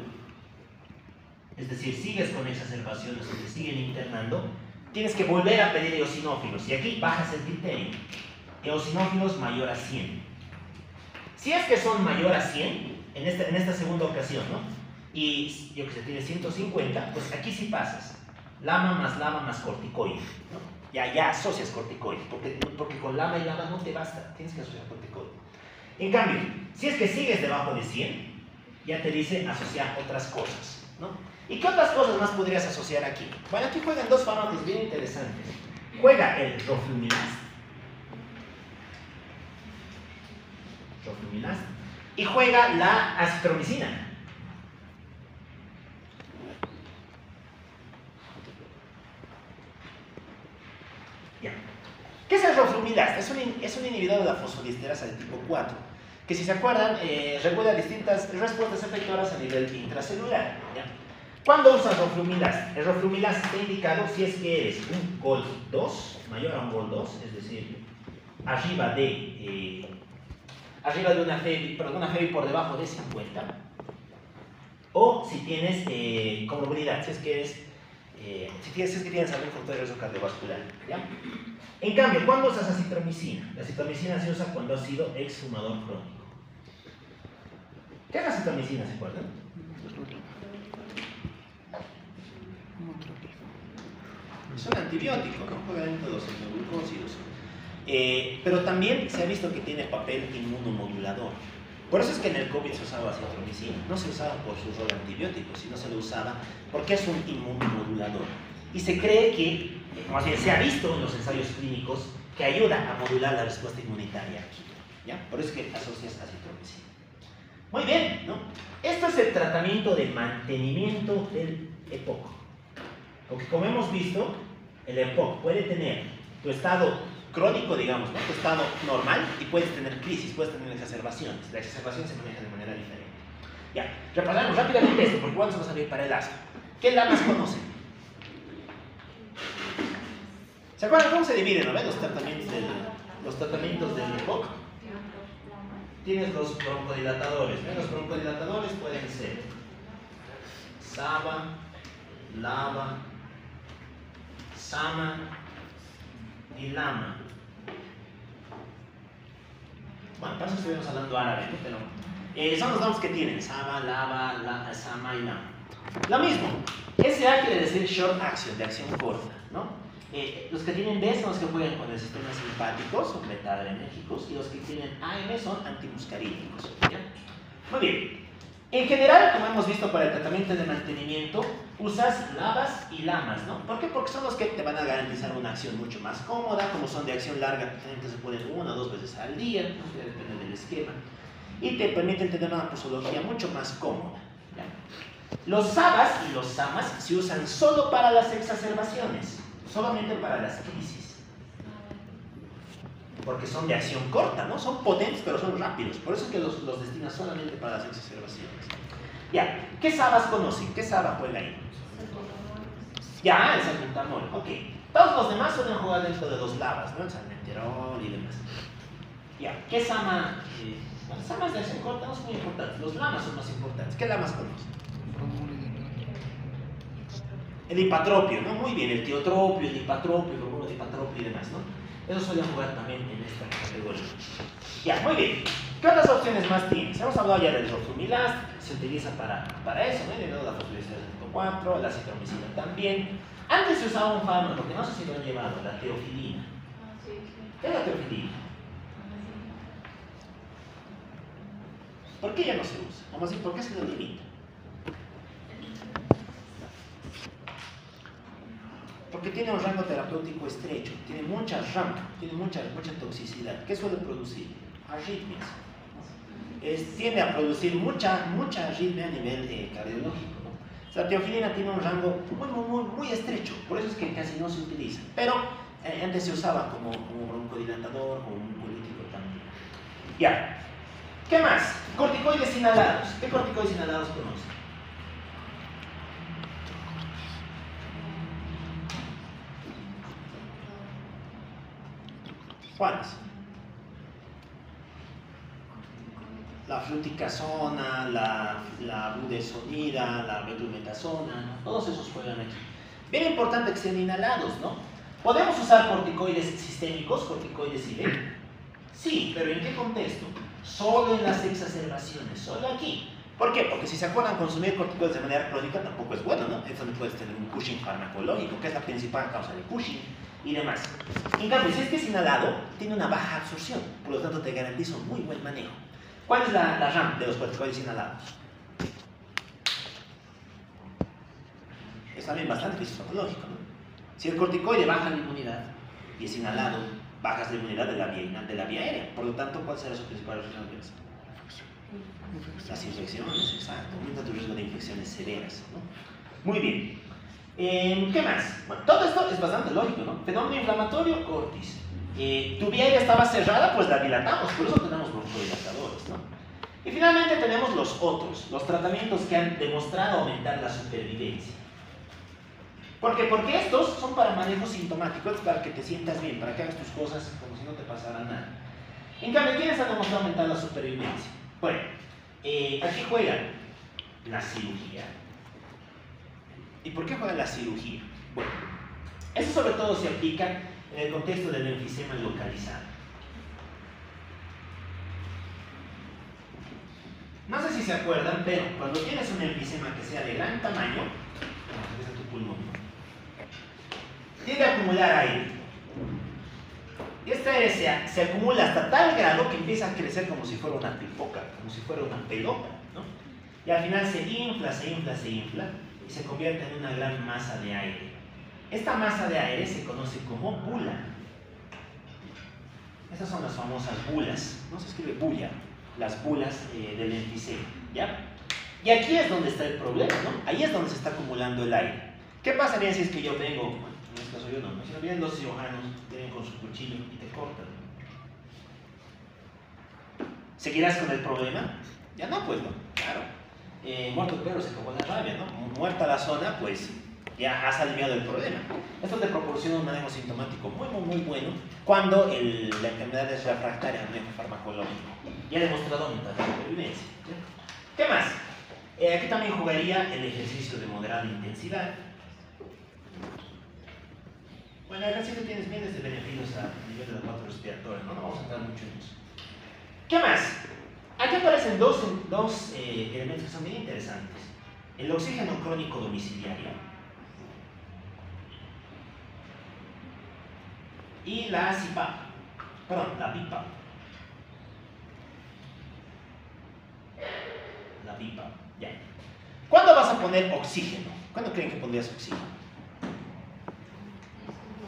es decir, sigues con exacerbaciones o te siguen internando, tienes que volver a pedir eosinófilos. Y aquí bajas el criterio. Eosinófilos mayor a 100. Si es que son mayor a 100, en esta segunda ocasión, ¿no? Y yo que sé, tiene 150, pues aquí sí pasas. LAMA más corticoide, ¿no? Ya asocias corticoide, porque con LAMA y LAMA no te basta, tienes que asociar corticoide. En cambio, si es que sigues debajo de 100, ya te dice asociar otras cosas, ¿no? ¿Y qué otras cosas más podrías asociar aquí? Bueno, aquí juegan dos fármacos bien interesantes. Juega el roflumilast, y juega la acitromicina. Ya. ¿Qué es el roflumilast? Es un inhibidor de la fosfodiesterasa de tipo 4, que si se acuerdan, regula distintas respuestas efectoras a nivel intracelular, ¿ya? ¿Cuándo usas roflumilast? El roflumilast está indicado si es que eres un GOL2, mayor a un GOL2, es decir, arriba de una FeVI por debajo de 50, o si tienes comorbilidad, si es que tienes algún factor de riesgo cardiovascular, ¿ya? En cambio, ¿cuándo usas acitromicina? La acitromicina se usa cuando has sido exfumador crónico. ¿Qué es la acitromicina, se acuerdan? Es un antibiótico, ¿no? Juega dentro de los endoglucósidos. Pero también se ha visto que tiene papel inmunomodulador. Por eso es que en el COVID se usaba acitromicina. No se usaba por su rol antibiótico, sino se lo usaba porque es un inmunomodulador. Y se cree que, más bien se ha visto en los ensayos clínicos, que ayuda a modular la respuesta inmunitaria aquí, ¿ya? Por eso es que asocias acitromicina. Muy bien, ¿no? Esto es el tratamiento de mantenimiento del EPOC. Porque como hemos visto, el EPOC puede tener tu estado crónico, digamos, ¿no? Tu estado normal, y puedes tener crisis, puedes tener exacerbaciones. La exacerbación se maneja de manera diferente. Ya, repasamos rápidamente esto, porque vamos a salir para el asma. ¿Qué lamas conocen? ¿Se acuerdan cómo se dividen, no ven? Los tratamientos del EPOC. Tienes los broncodilatadores, ¿ven? Los broncodilatadores pueden ser SABA, LABA, SAMA y LAMA. Bueno, para eso estuvimos hablando árabe, ¿no? Pero son los nombres que tienen: SABA, LABA, SAMA y LAMA. Lo mismo, SA quiere decir short action, de acción corta, ¿no? Los que tienen B son los que juegan con el sistema simpático, son beta-adrenérgicos, y los que tienen AM son antimuscarínicos, ¿ya? Muy bien. En general, como hemos visto para el tratamiento de mantenimiento, usas LABAs y LAMAs, ¿no? ¿Por qué? Porque son los que te van a garantizar una acción mucho más cómoda, como son de acción larga, que se pueden 1 o 2 veces al día, ¿no? Depende del esquema, y te permiten tener una posología mucho más cómoda, ¿ya? Los SABAs y los SAMAs se usan solo para las exacerbaciones, solamente para las crisis, porque son de acción corta, ¿no? Son potentes, pero son rápidos. Por eso es que los destinas solamente para las exacerbaciones. Ya, ¿qué SABAs conocen? ¿Qué SABA juega ahí? Ya, el salbutamol, ok. Todos los demás suelen jugar dentro de los LABAs, ¿no? El salmeterol y demás. Ya, ¿qué SAMA? Las SAMAs de acción corta no son muy importantes. Los LAMAs son más importantes. ¿Qué LAMAs conocen? El hipatropio, ¿no? Muy bien, el tiotropio, el hipatropio, el bromuro de hipatropio y demás, ¿no? Esos suelen jugar también en esta categoría. Ya, muy bien. ¿Qué otras opciones más tienes? Hemos hablado ya del roflumilast, se utiliza para eso, ¿no? De la fosfodiesterasa tipo 4, la acitromicina también. Antes se usaba un fármaco que no sé si lo han llevado, la teofilina. ¿Qué es la teofilina? ¿Por qué ya no se usa? Vamos a decir, ¿por qué se lo limita? Porque tiene un rango terapéutico estrecho, tiene mucha RAM, tiene mucha toxicidad. ¿Qué suele producir? Arritmias. Tiende a producir mucha arritmia a nivel cardiológico, ¿no? La teofilina tiene un rango muy estrecho, por eso es que casi no se utiliza. Pero antes se usaba como broncodilatador, como un político también. Ya. ¿Qué más? Corticoides inhalados. ¿Qué corticoides inhalados conocen? ¿Cuáles? La fluticasona, la budesonida, la metromethasona, ¿no? Todos esos juegan aquí. Bien importante que sean inhalados, ¿no? ¿Podemos usar corticoides sistémicos, corticoides IV? Sí, pero ¿en qué contexto? Solo en las exacerbaciones, solo aquí. ¿Por qué? Porque si se acuerdan, consumir corticoides de manera crónica tampoco es bueno, ¿no? Es donde puedes tener un Cushing farmacológico, que es la principal causa de Cushing y demás. En cambio, si es que es inhalado, tiene una baja absorción, por lo tanto te garantiza un muy buen manejo. ¿Cuál es la RAM de los corticoides inhalados? Es también bastante fisiopatológico, ¿no? Si el corticoide baja la inmunidad y es inhalado, bajas la inmunidad de la vía aérea. Por lo tanto, ¿cuál será su principal reacción adversa? Las infecciones, exacto. Aumenta tu riesgo de infecciones severas, ¿no? Muy bien. ¿Qué más? Bueno, todo esto es bastante lógico, ¿no? Fenómeno inflamatorio, cortis. Tu vía aérea estaba cerrada, pues la dilatamos, por eso tenemos broncodilatadores, ¿no? Y finalmente tenemos los otros, los tratamientos que han demostrado aumentar la supervivencia. ¿Por qué? Porque estos son para manejo sintomático, es para que te sientas bien, para que hagas tus cosas como si no te pasara nada. En cambio, ¿quiénes han demostrado aumentar la supervivencia? Bueno, aquí juega la cirugía. ¿Y por qué juega la cirugía? Bueno, eso sobre todo se aplica en el contexto del enfisema localizado. No sé si se acuerdan, pero cuando tienes un enfisema que sea de gran tamaño, como es tu pulmón, tiende a acumular aire. Y este aire se acumula hasta tal grado que empieza a crecer como si fuera una pipoca, como si fuera una pelota, ¿no? Y al final se infla y se convierte en una gran masa de aire. Esta masa de aire se conoce como bula. Estas son las famosas bulas, no se escribe bulla, las bulas del enfisema, ¿ya? Y aquí es donde está el problema, ¿no? Ahí es donde se está acumulando el aire. ¿Qué pasaría si es que yo vengo, bueno, en este caso yo no, si vienen dos cirujanos, vienen con su cuchillo y te cortan? ¿Seguirás con el problema? Ya no, pues no, claro. Muerto el perro se acabó la rabia, ¿no? Muerta la zona, pues ya has aliviado el problema. Esto te proporciona un manejo sintomático muy bueno cuando la enfermedad es refractaria al manejo farmacológico. Ya he demostrado aumentar la supervivencia. ¿Qué más? Aquí también jugaría el ejercicio de moderada intensidad. Bueno, el ejercicio tienes miles de beneficios a nivel de la parte respiratoria, ¿no? No vamos a entrar mucho en eso. ¿Qué más? Aquí aparecen dos elementos que son bien interesantes. El oxígeno crónico domiciliario y la CPAP, perdón, la BiPAP. La BiPAP, ya. ¿Cuándo vas a poner oxígeno? ¿Cuándo creen que pondrías oxígeno?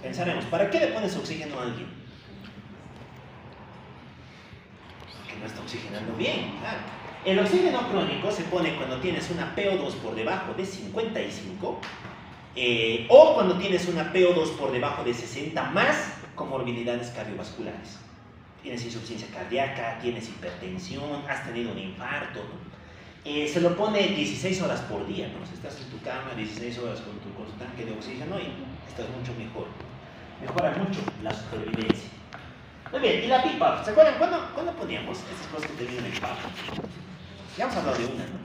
Pensaremos, ¿para qué le pones oxígeno a alguien? Porque no está oxigenando bien, claro. El oxígeno crónico se pone cuando tienes una PO2 por debajo de 55 o cuando tienes una PO2 por debajo de 60 más comorbilidades cardiovasculares. Tienes insuficiencia cardíaca, tienes hipertensión, has tenido un infarto, ¿no? Se lo pone 16 horas por día, ¿no? Si estás en tu cama 16 horas con tu tanque de oxígeno y estás mucho mejor. Mejora mucho la supervivencia. Muy bien, y la BiPAP, ¿se acuerdan? ¿Cuándo poníamos estas cosas que te vienen en el PAP? Ya hemos hablado de una, ¿no?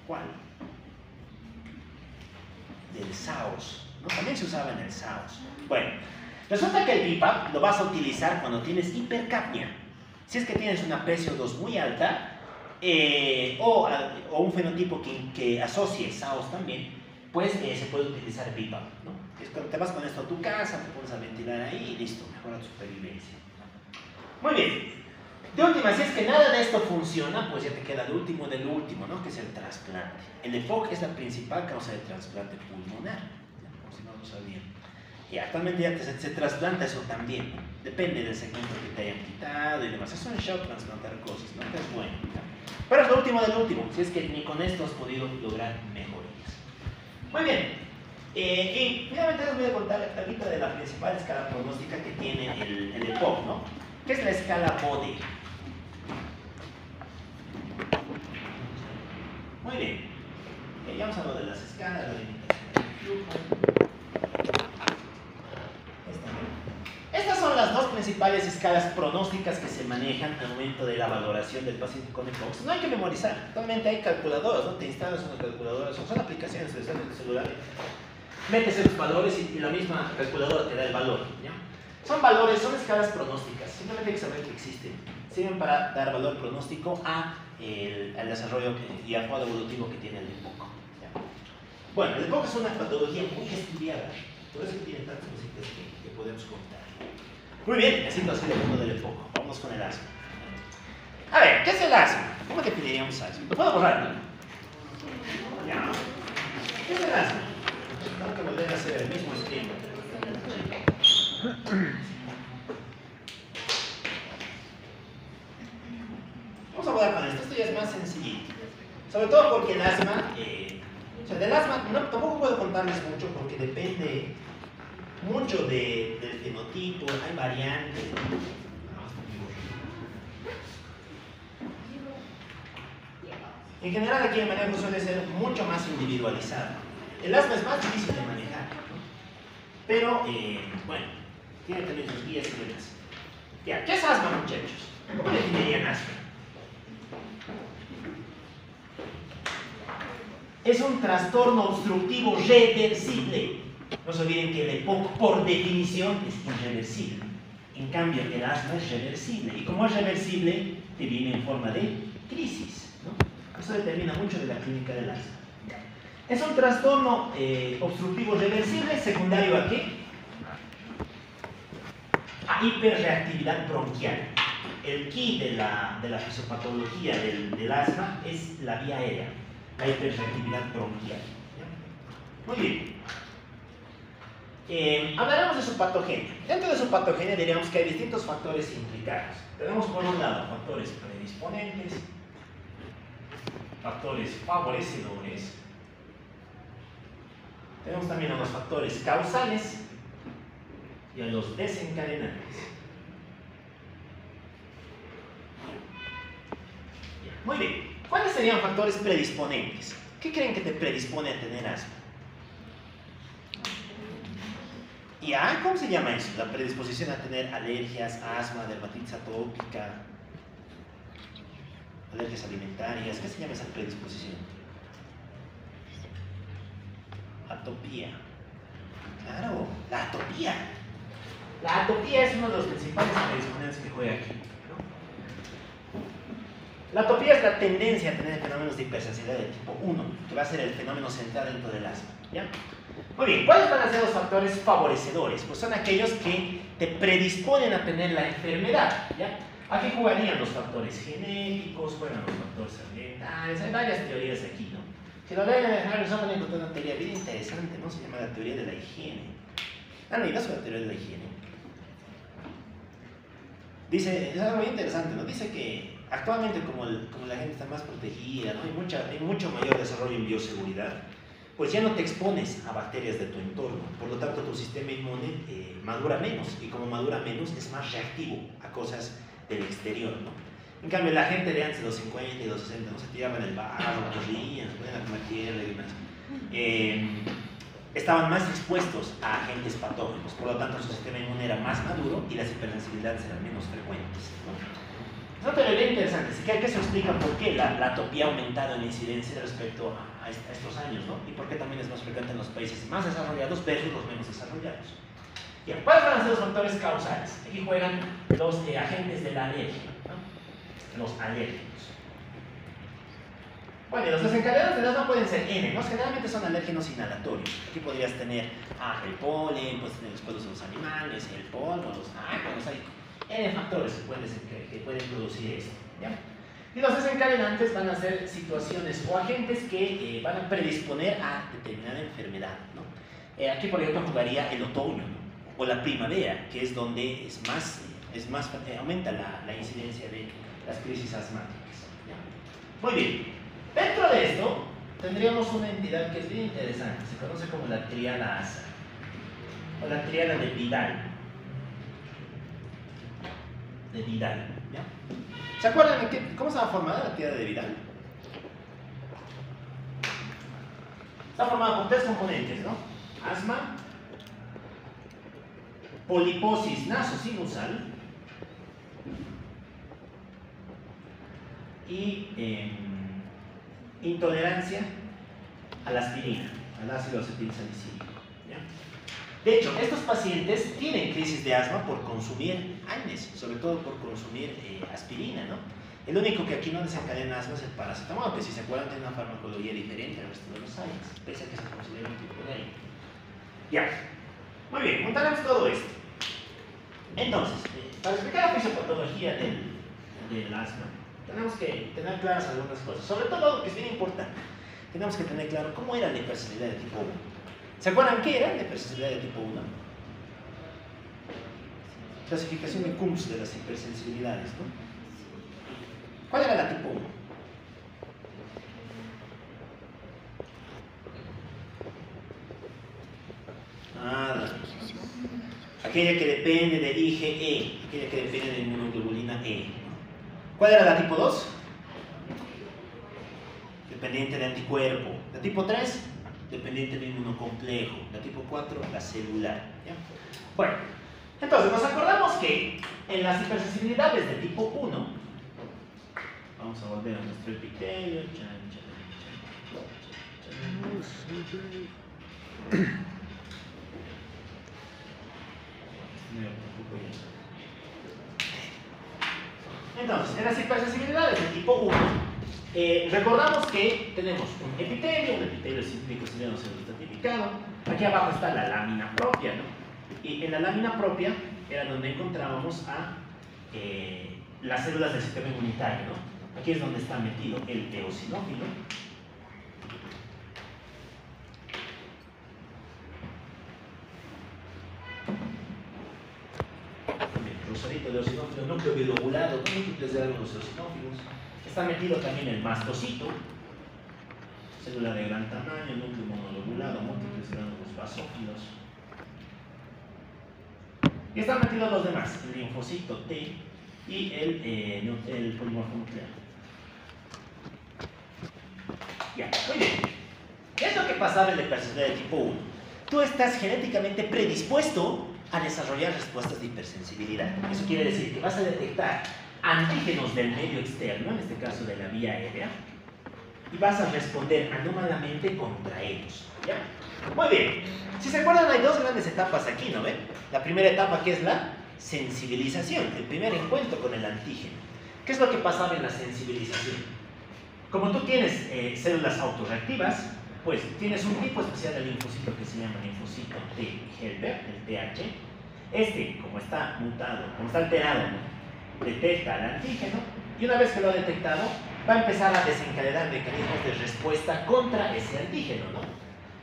¿Cuál? Del SAOS, ¿no? También se usaba en el SAOS. Bueno, resulta que el BiPAP lo vas a utilizar cuando tienes hipercapnia. Si es que tienes una PCO2 muy alta o un fenotipo que asocie SAOS también, pues se puede utilizar BiPAP, ¿no? Es cuando te vas con esto a tu casa, te pones a ventilar ahí y listo, mejora tu supervivencia. Muy bien. De última, si es que nada de esto funciona, pues ya te queda lo último del último, ¿no? Que es el trasplante. El EPOC es la principal causa de trasplante pulmonar, por si no lo sabían. Y actualmente ya se trasplanta eso también, ¿no? Depende del segmento que te hayan quitado y demás. Es un shock trasplantar cosas, ¿no? Que es bueno. Pero es lo último del último, si es que ni con esto has podido lograr mejorías. Muy bien, y finalmente les voy a contar ahorita de la principal escala pronóstica que tiene el EPOC, ¿no? Que es la escala Bode. Muy bien, ya hemos hablado de las escalas, la limitación del flujo. Estas son las dos principales escalas pronósticas que se manejan al momento de la valoración del paciente con EPOC. No hay que memorizar, actualmente hay calculadoras, ¿no? Te instalas una calculadora, son aplicaciones de celular, metes esos valores y la misma calculadora te da el valor, ¿ya? Son valores, son escalas pronósticas, simplemente hay que saber que existen. Sirven para dar valor pronóstico al desarrollo y al cuadro evolutivo que tiene el EPOC, ¿ya? Bueno, el EPOC es una patología muy estudiada, por eso tiene tantas cositas que podemos contar. Muy bien, necesito hacer el mundo del EPOC. Vamos con el asma. A ver, ¿qué es el asma? ¿Cómo definiríamos asma? ¿Lo puedo borrar? Ya. ¿Qué es el asma? Tengo que volver a hacer el mismo esquema. Vamos a jugar con esto. Esto ya es más sencillito. Sobre todo porque el asma, o sea, del asma tampoco puedo contarles mucho porque depende mucho del fenotipo, hay variantes. En general aquí el manejo suele ser mucho más individualizado. El asma es más difícil de manejar, ¿no? Pero, bueno, tiene también sus guías y demás. Ya, ¿qué es asma, muchachos? ¿Cómo definirían asma? Es un trastorno obstructivo reversible. No se olviden que el EPOC, por definición, es irreversible. En cambio, el asma es reversible. Y como es reversible, te viene en forma de crisis, ¿no? Eso determina mucho de la clínica del asma. Es un trastorno obstructivo reversible, secundario ¿a qué? A hiperreactividad bronquial. El key de la fisiopatología del asma es la vía aérea, la hiperreactividad bronquial, ¿ya? Muy bien. Hablaremos de su patogenia. Dentro de su patogenia diríamos que hay distintos factores implicados. Tenemos por un lado factores predisponentes, factores favorecedores. Tenemos también a los factores causales y a los desencadenantes. Muy bien. ¿Cuáles serían factores predisponentes? ¿Qué creen que te predispone a tener asma? ¿Ya? ¿Cómo se llama eso? La predisposición a tener alergias, asma, dermatitis atópica, alergias alimentarias. ¿Qué se llama esa predisposición? Atopía. Claro, la atopía. La atopía es uno de los principales predisponentes que juega aquí, ¿no? La atopía es la tendencia a tener fenómenos de hipersensibilidad de tipo 1, que va a ser el fenómeno central dentro del asma, ¿ya? Muy bien, ¿cuáles van a ser los factores favorecedores? Pues son aquellos que te predisponen a tener la enfermedad, ¿ya? Aquí jugarían los factores genéticos, juegan los factores ambientales, hay varias teorías aquí, ¿no? Si lo leen en Harrison van a encontrar una teoría bien interesante, ¿no? Se llama la teoría de la higiene. ¿Han leído sobre la teoría de la higiene? Dice, es algo muy interesante, ¿no? Dice que actualmente como la gente está más protegida, ¿no? Hay mucho mayor desarrollo en bioseguridad, pues ya no te expones a bacterias de tu entorno, por lo tanto tu sistema inmune madura menos, y como madura menos es más reactivo a cosas del exterior, ¿no? En cambio la gente de antes de los 50 y los 60 no se tiraban el barro, corrían, se ponían a comer tierra y demás, estaban más expuestos a agentes patógenos, por lo tanto su sistema inmune era más maduro y las hipersensibilidades eran menos frecuentes, ¿no? Es una teoría interesante, así que eso explica por qué la atopía ha aumentado en incidencia respecto a estos años, ¿no? Y por qué también es más frecuente en los países más desarrollados versus los menos desarrollados. Bien, ¿cuáles van a ser los factores causales? Aquí juegan los agentes de la alergia, ¿no? Los alérgenos. Bueno, y los desencadenantes de asma pueden ser N, ¿no? Generalmente son alérgenos inhalatorios. Aquí podrías tener el polen, puedes tener los pelos de los animales, el polvo, los ácaros, hay N factores que pueden producir esto, ¿ya? Y los desencadenantes van a ser situaciones o agentes que van a predisponer a determinada enfermedad, ¿no? Aquí, por ejemplo, jugaría el otoño, ¿no? O la primavera, que es donde aumenta la incidencia de las crisis asmáticas, ¿ya? Muy bien. Dentro de esto, tendríamos una entidad que es bien interesante. Se conoce como la tríada ASA. O la tríada de Vidal. De Vidal. ¿Ya? ¿Se acuerdan de cómo estaba formada la tríada de Vidal? Está formada por 3 componentes, ¿no? Asma, poliposis nasosinusal y intolerancia a la aspirina, al ácido acetilsalicílico. ¿Ya? De hecho, estos pacientes tienen crisis de asma por consumir AINES, sobre todo por consumir aspirina, ¿no? El único que aquí no desencadena asma es el paracetamol, que si se acuerdan tiene una farmacología diferente al resto de los AINES, pese a que se considera un tipo de AINES. Ya, muy bien, montaremos todo esto. Entonces, para explicar la fisiopatología del asma, tenemos que tener claras algunas cosas, sobre todo, que es bien importante, tenemos que tener claro cómo era la hipersensibilidad de tipo 1. ¿Se acuerdan qué era la hipersensibilidad de tipo 1? Clasificación de Coombs de las hipersensibilidades, ¿no? ¿Cuál era la tipo 1? Aquella que depende del IgE, aquella que depende de la inmunoglobulina E. ¿Cuál era la tipo 2? Dependiente de anticuerpo. La tipo 3, dependiente de inmunocomplejo. La tipo 4, la celular. ¿Ya? Bueno, entonces nos acordamos que en las hipersensibilidades de tipo 1, vamos a volver a nuestro epitelio. Entonces, en las hipersensibilidades de tipo 1, recordamos que tenemos un epitelio cíclico siliano pseudoestratificado. Aquí abajo está la lámina propia, ¿no? Y en la lámina propia era donde encontrábamos a las células del sistema inmunitario, ¿no? Aquí es donde está metido el eosinófilo. Rosadito de eosinófilo, núcleo bilobulado, múltiples de algunos eosinófilos. Está metido también el mastocito, célula de gran tamaño, núcleo monolobulado, múltiples de algunos basófilos. Y están metidos los demás, el linfocito T y el polimorfo nuclear. Ya, muy bien. ¿Qué es lo que pasaba en la hipersensibilidad de tipo 1? Tú estás genéticamente predispuesto a desarrollar respuestas de hipersensibilidad. Eso quiere decir que vas a detectar antígenos del medio externo, en este caso de la vía aérea, y vas a responder anómalamente contra ellos. ¿Ya? Muy bien. Si se acuerdan, hay dos grandes etapas aquí, ¿no ven? La primera etapa, que es la sensibilización, el primer encuentro con el antígeno. ¿Qué es lo que pasaba en la sensibilización? Como tú tienes células autorreactivas, pues tienes un tipo especial de linfocito que se llama linfocito T helper, el TH. Este, como está mutado, como está alterado, detecta al antígeno, y una vez que lo ha detectado, va a empezar a desencadenar mecanismos de respuesta contra ese antígeno, ¿no?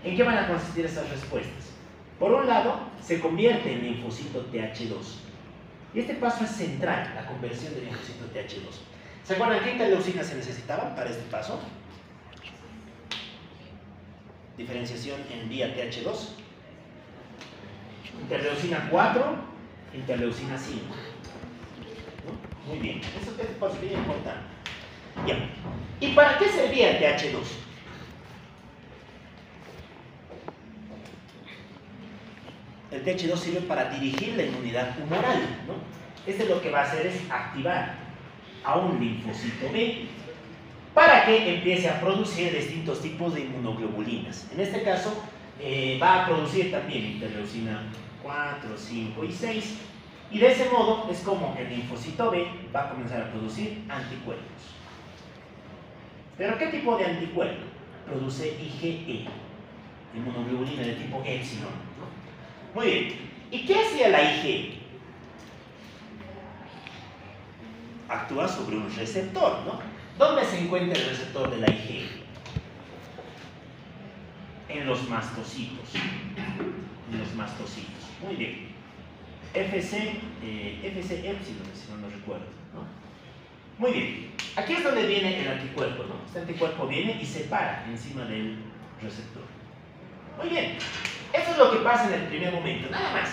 ¿En qué van a consistir esas respuestas? Por un lado, se convierte en linfocito TH2. Y este paso es central, la conversión de linfocito TH2. ¿Se acuerdan qué interleucinas se necesitaban para este paso? Diferenciación en vía TH2. Interleucina 4, interleucina 5. ¿No? Muy bien, este paso es bien importante. Ya. ¿Y para qué servía el TH2? El TH2 sirve para dirigir la inmunidad humoral, ¿no? Este lo que va a hacer es activar a un linfocito B para que empiece a producir distintos tipos de inmunoglobulinas. En este caso, va a producir también interleucina 4, 5 y 6, y de ese modo es como el linfocito B va a comenzar a producir anticuerpos. ¿Pero qué tipo de anticuerpo? Produce IgE, inmunoglobulina de tipo epsilon, ¿no? Muy bien. ¿Y qué hacía la IgE? Actúa sobre un receptor, ¿no? ¿Dónde se encuentra el receptor de la IgE? En los mastocitos. En los mastocitos. Muy bien. FC epsilon, si no recuerdo, ¿no? Muy bien. Aquí es donde viene el anticuerpo, ¿no? Este anticuerpo viene y se para encima del receptor. Muy bien. Eso es lo que pasa en el primer momento, nada más,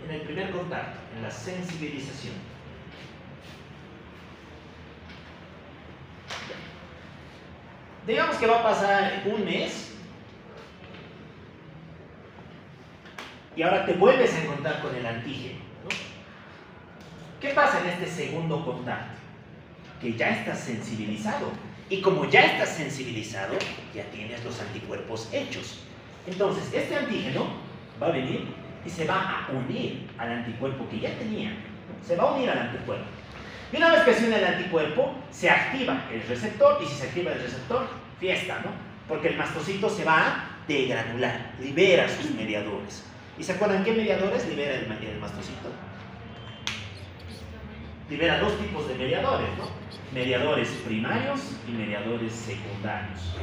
en el primer contacto, en la sensibilización. Digamos que va a pasar un mes y ahora te vuelves a encontrar con el antígeno, ¿no? ¿Qué pasa en este segundo contacto? Que ya estás sensibilizado. Y como ya estás sensibilizado, ya tienes los anticuerpos hechos. Entonces, este antígeno va a venir y se va a unir al anticuerpo que ya tenía. Se va a unir al anticuerpo. Y una vez que se une al anticuerpo, se activa el receptor. Y si se activa el receptor, fiesta, ¿no? Porque el mastocito se va a degranular, libera sus mediadores. ¿Y se acuerdan qué mediadores libera el mastocito? Libera dos tipos de mediadores, ¿no? Mediadores primarios y mediadores secundarios.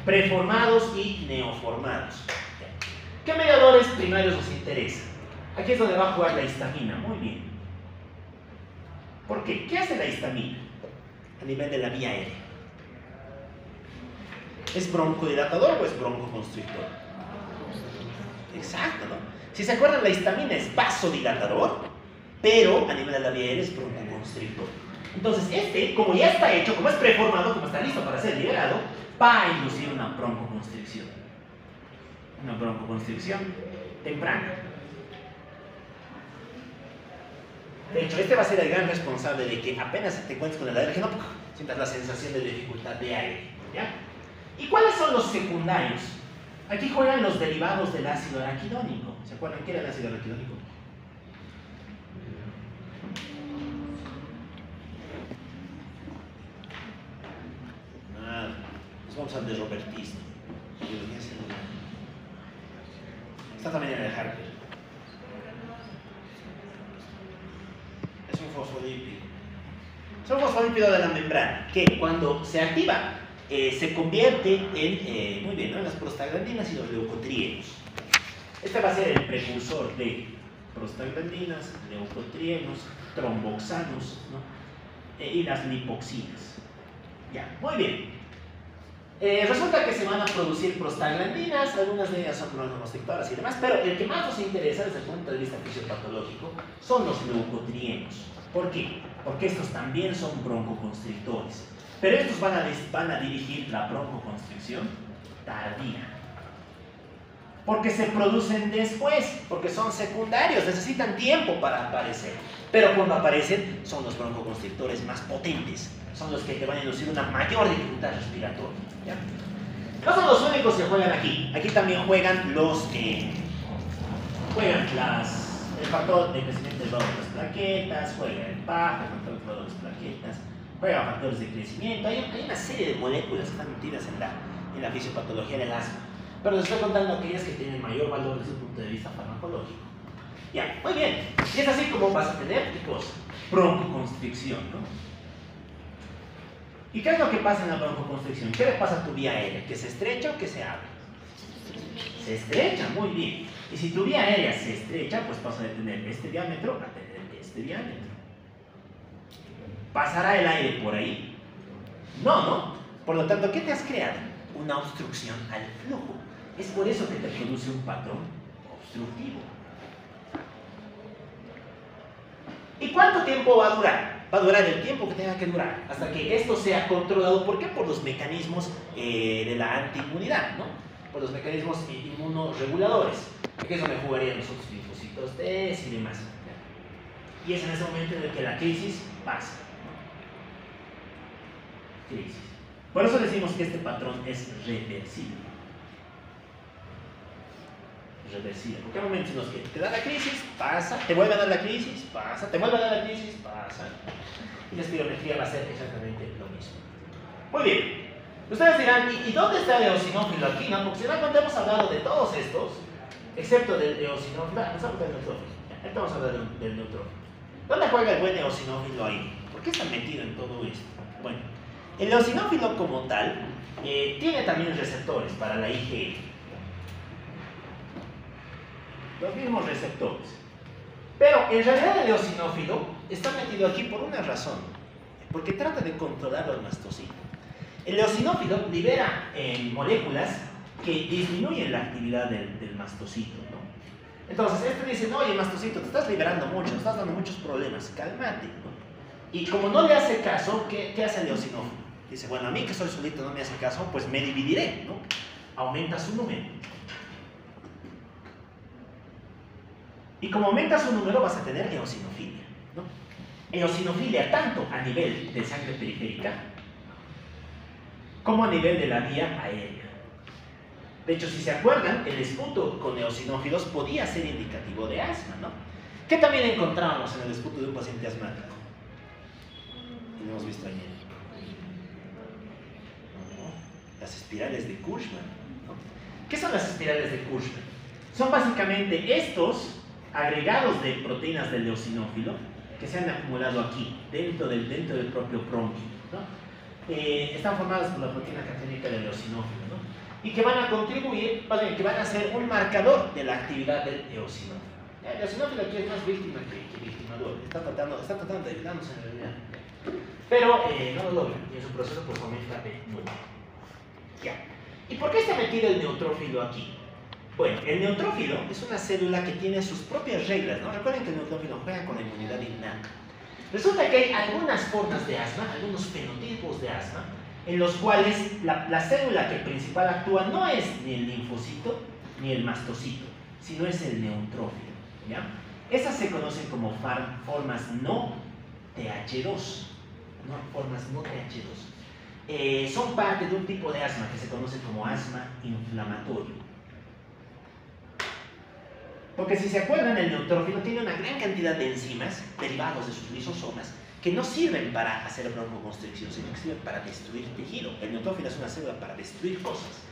Preformados y neoformados. ¿Qué mediadores primarios nos interesan? Aquí es donde va a jugar la histamina. Muy bien. ¿Por qué? ¿Qué hace la histamina a nivel de la vía aérea? ¿Es broncodilatador o es broncoconstrictor? Exacto, ¿no? Si se acuerdan, la histamina es vasodilatador, pero a nivel de la vía aérea es broncoconstrictor. Entonces, este, como ya está hecho, como es preformado, como está listo para ser liberado, va a inducir una broncoconstricción. Una broncoconstricción temprana. De hecho, este va a ser el gran responsable de que apenas te encuentres con el alérgeno, sientas la sensación de dificultad de aire. ¿Ya? ¿Y cuáles son los secundarios? Aquí juegan los derivados del ácido araquidónico. ¿Se acuerdan qué era el ácido araquidónico? Nos vamos al de robertismo. Está también en el Harper. Es un fosfolípido. Es un fosfolípido de la membrana que cuando se activa se convierte en, muy bien, ¿no?, en las prostaglandinas y los leucotrienos. Este va a ser el precursor de prostaglandinas, leucotrienos, tromboxanos, ¿no?, y las lipoxinas. Ya, muy bien. Resulta que se van a producir prostaglandinas, algunas de ellas son broncoconstrictoras y demás, pero el que más nos interesa desde el punto de vista fisiopatológico son los leucotrienos. ¿Por qué? Porque estos también son broncoconstrictores, pero estos van a dirigir la broncoconstricción tardía. Porque se producen después, porque son secundarios, necesitan tiempo para aparecer. Pero cuando aparecen, son los broncoconstrictores más potentes, son los que te van a inducir una mayor dificultad respiratoria. ¿Ya? No son los únicos que juegan aquí. Aquí también juegan el factor de crecimiento del globo de las plaquetas, juega el PAF, el factor del globo de las plaquetas, juega factores de crecimiento. Hay una serie de moléculas que están metidas en la fisiopatología del asma. Pero les estoy contando aquellas que tienen mayor valor desde el punto de vista farmacológico. Ya, muy bien. Y es así como vas a tener, chicos, broncoconstricción, ¿no? ¿Y qué es lo que pasa en la broncoconstricción? ¿Qué le pasa a tu vía aérea? ¿Que se estrecha o que se abre? Se estrecha, muy bien. Y si tu vía aérea se estrecha, pues pasa de tener este diámetro a tener este diámetro. ¿Pasará el aire por ahí? No, ¿no? Por lo tanto, ¿qué te has creado? Una obstrucción al flujo. Es por eso que te produce un patrón obstructivo. ¿Y cuánto tiempo va a durar? Va a durar el tiempo que tenga que durar, hasta que esto sea controlado. ¿Por qué? Por los mecanismos de la antiinmunidad, ¿no? Por los mecanismos inmunoreguladores. Aquí es donde jugarían los otros linfocitos T y demás. Y es en ese momento en el que la crisis pasa, ¿no? Crisis. Por eso decimos que este patrón es reversible. Reversible. Porque hay momentos en los que te da la crisis, pasa, te vuelve a dar la crisis, pasa, te vuelve a dar la crisis, pasa. Y la espirometría va a ser exactamente lo mismo. Muy bien. Ustedes dirán, ¿y dónde está el eosinófilo aquí? ¿No? Porque si no, cuando hemos hablado de todos estos, excepto del eosinófilo, no estamos del neutrófilo. Ahorita vamos a hablar del neutrófilo. ¿Dónde juega el buen eosinófilo ahí? ¿Por qué está metido en todo esto? Bueno, el eosinófilo como tal tiene también receptores para la IgE. Los mismos receptores. Pero en realidad el eosinófilo está metido aquí por una razón. porque trata de controlar los mastocitos. El eosinófilo libera moléculas que disminuyen la actividad del mastocito, ¿no? Entonces, este dice, no, oye, mastocito, te estás liberando mucho, te estás dando muchos problemas, cálmate, ¿no? Y como no le hace caso, ¿qué hace el eosinófilo? Dice, bueno, a mí que soy solito no me hace caso, pues me dividiré, ¿no? Aumenta su número. Y como aumenta su número vas a tener eosinofilia, ¿no? Eosinofilia tanto a nivel de sangre periférica como a nivel de la vía aérea. De hecho, si se acuerdan, el esputo con eosinófilos podía ser indicativo de asma, ¿no? ¿Qué también encontrábamos en el esputo de un paciente asmático? Y lo hemos visto ayer. Las espirales de Cushman, ¿no? ¿Qué son las espirales de Cushman? Son básicamente estos agregados de proteínas del eosinófilo que se han acumulado aquí, dentro del propio bronquio, ¿no? Están formadas por la proteína catiónica del eosinófilo, ¿no? Y que van a contribuir, que van a ser un marcador de la actividad del eosinófilo. El eosinófilo aquí es más víctima que victimador, está tratando de ayudarnos en realidad. Pero no lo logra, y en su proceso pues aumenta de nuevo. Ya. ¿Y por qué está metido el neutrófilo aquí? Bueno, el neutrófilo es una célula que tiene sus propias reglas, ¿no? Recuerden que el neutrófilo juega con la inmunidad innata. Resulta que hay algunas formas de asma, algunos fenotipos de asma, en los cuales la célula que principal actúa no es ni el linfocito ni el mastocito, sino es el neutrófilo, ¿ya? Esas se conocen como formas no TH2, ¿no? Formas no TH2. Son parte de un tipo de asma que se conoce como asma inflamatorio. Porque si se acuerdan, el neutrófilo tiene una gran cantidad de enzimas derivados de sus lisosomas que no sirven para hacer broncoconstricción, sino que sirven para destruir tejido. El neutrófilo es una célula para destruir cosas.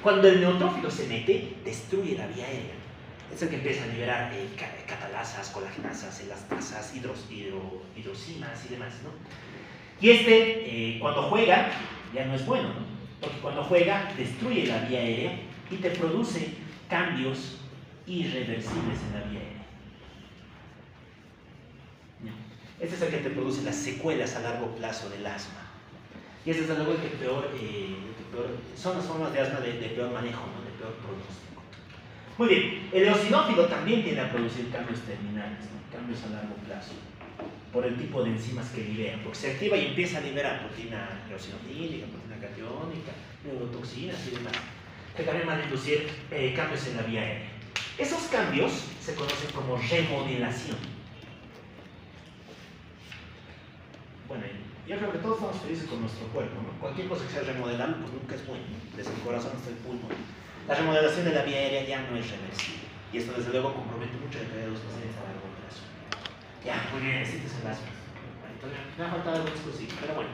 Cuando el neutrófilo se mete, destruye la vía aérea. Es el que empieza a liberar catalasas, colagenasas, elastasas, hidrosinas y demás, ¿no? Y cuando juega, ya no es bueno, ¿no? Porque cuando juega, destruye la vía aérea y te produce cambios irreversibles en la vía aérea. Este es el que te produce las secuelas a largo plazo del asma. Y este es luego el que peor, son las formas de asma de peor manejo, ¿no? De peor pronóstico. Muy bien, el eosinófilo también tiende a producir cambios terminales, ¿no? Cambios a largo plazo, por el tipo de enzimas que libera, porque se activa y empieza a liberar proteína eosinofílica, proteína catiónica, neurotoxinas y demás, que también van a inducir cambios en la vía aérea. Esos cambios se conocen como remodelación. Bueno, yo creo que todos estamos felices con nuestro cuerpo, ¿no? Cualquier cosa que sea remodelable, pues nunca es bueno, desde el corazón hasta el pulmón. La remodelación de la vía aérea ya no es reversible, y esto desde luego compromete mucho la calidad de los pacientes a largo plazo. Ya, muy bien, este es el asma. Me ha faltado algo exclusivo, pero bueno.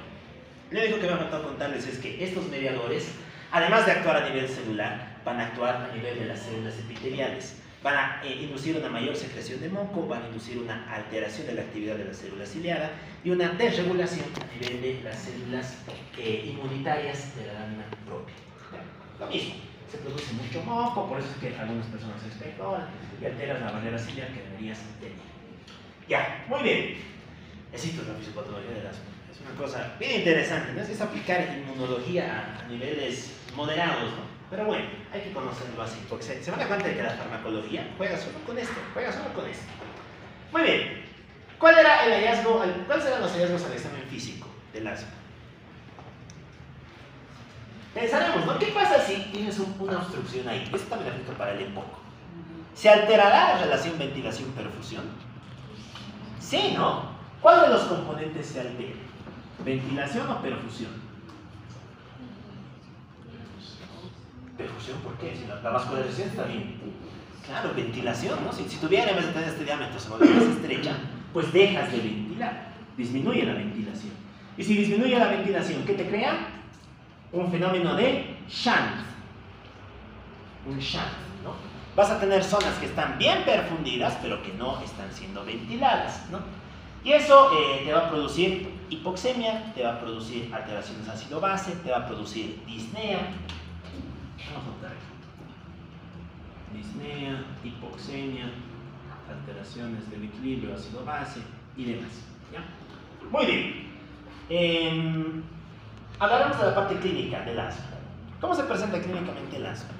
Lo único que me ha faltado contarles es que estos mediadores, además de actuar a nivel celular, van a actuar a nivel de las células epiteliales. Van a inducir una mayor secreción de moco, van a inducir una alteración de la actividad de la célula ciliada y una desregulación a nivel de las células inmunitarias de la lámina propia. Lo mismo, se produce mucho moco, por eso es que algunas personas se expectoran y alteran la barrera ciliar que deberías tener. Ya, muy bien. Esto es la fisiopatología del asma. Es una cosa bien interesante, ¿no? Es aplicar inmunología a niveles moderados, ¿no? Pero bueno, hay que conocerlo así, porque se van a dar cuenta de que la farmacología juega solo con esto, Muy bien, ¿cuáles eran los hallazgos al examen físico del asma? Pensaremos, ¿no? ¿Qué pasa si tienes una obstrucción ahí? Esto también aplica para el EPOC. ¿Se alterará la relación ventilación-perfusión? Sí, ¿no? ¿Cuál de los componentes se altera? ¿Ventilación o perfusión? Perfusión, ¿por qué? Si la vascularización está bien. Claro, ventilación, ¿no? Si tu vía aérea en vez de tener este diámetro se vuelve más estrecha, pues dejas de ventilar, disminuye la ventilación. Y si disminuye la ventilación, ¿qué te crea? Un fenómeno de shunt. Un shunt, ¿no? Vas a tener zonas que están bien perfundidas, pero que no están siendo ventiladas, ¿no? Y eso te va a producir hipoxemia, te va a producir alteraciones ácido-base, te va a producir disnea. Vamos a notar aquí. Disnea, hipoxemia, alteraciones del equilibrio ácido-base y demás. ¿Ya? Muy bien. Hablaremos de la parte clínica del asma. ¿Cómo se presenta clínicamente el asma?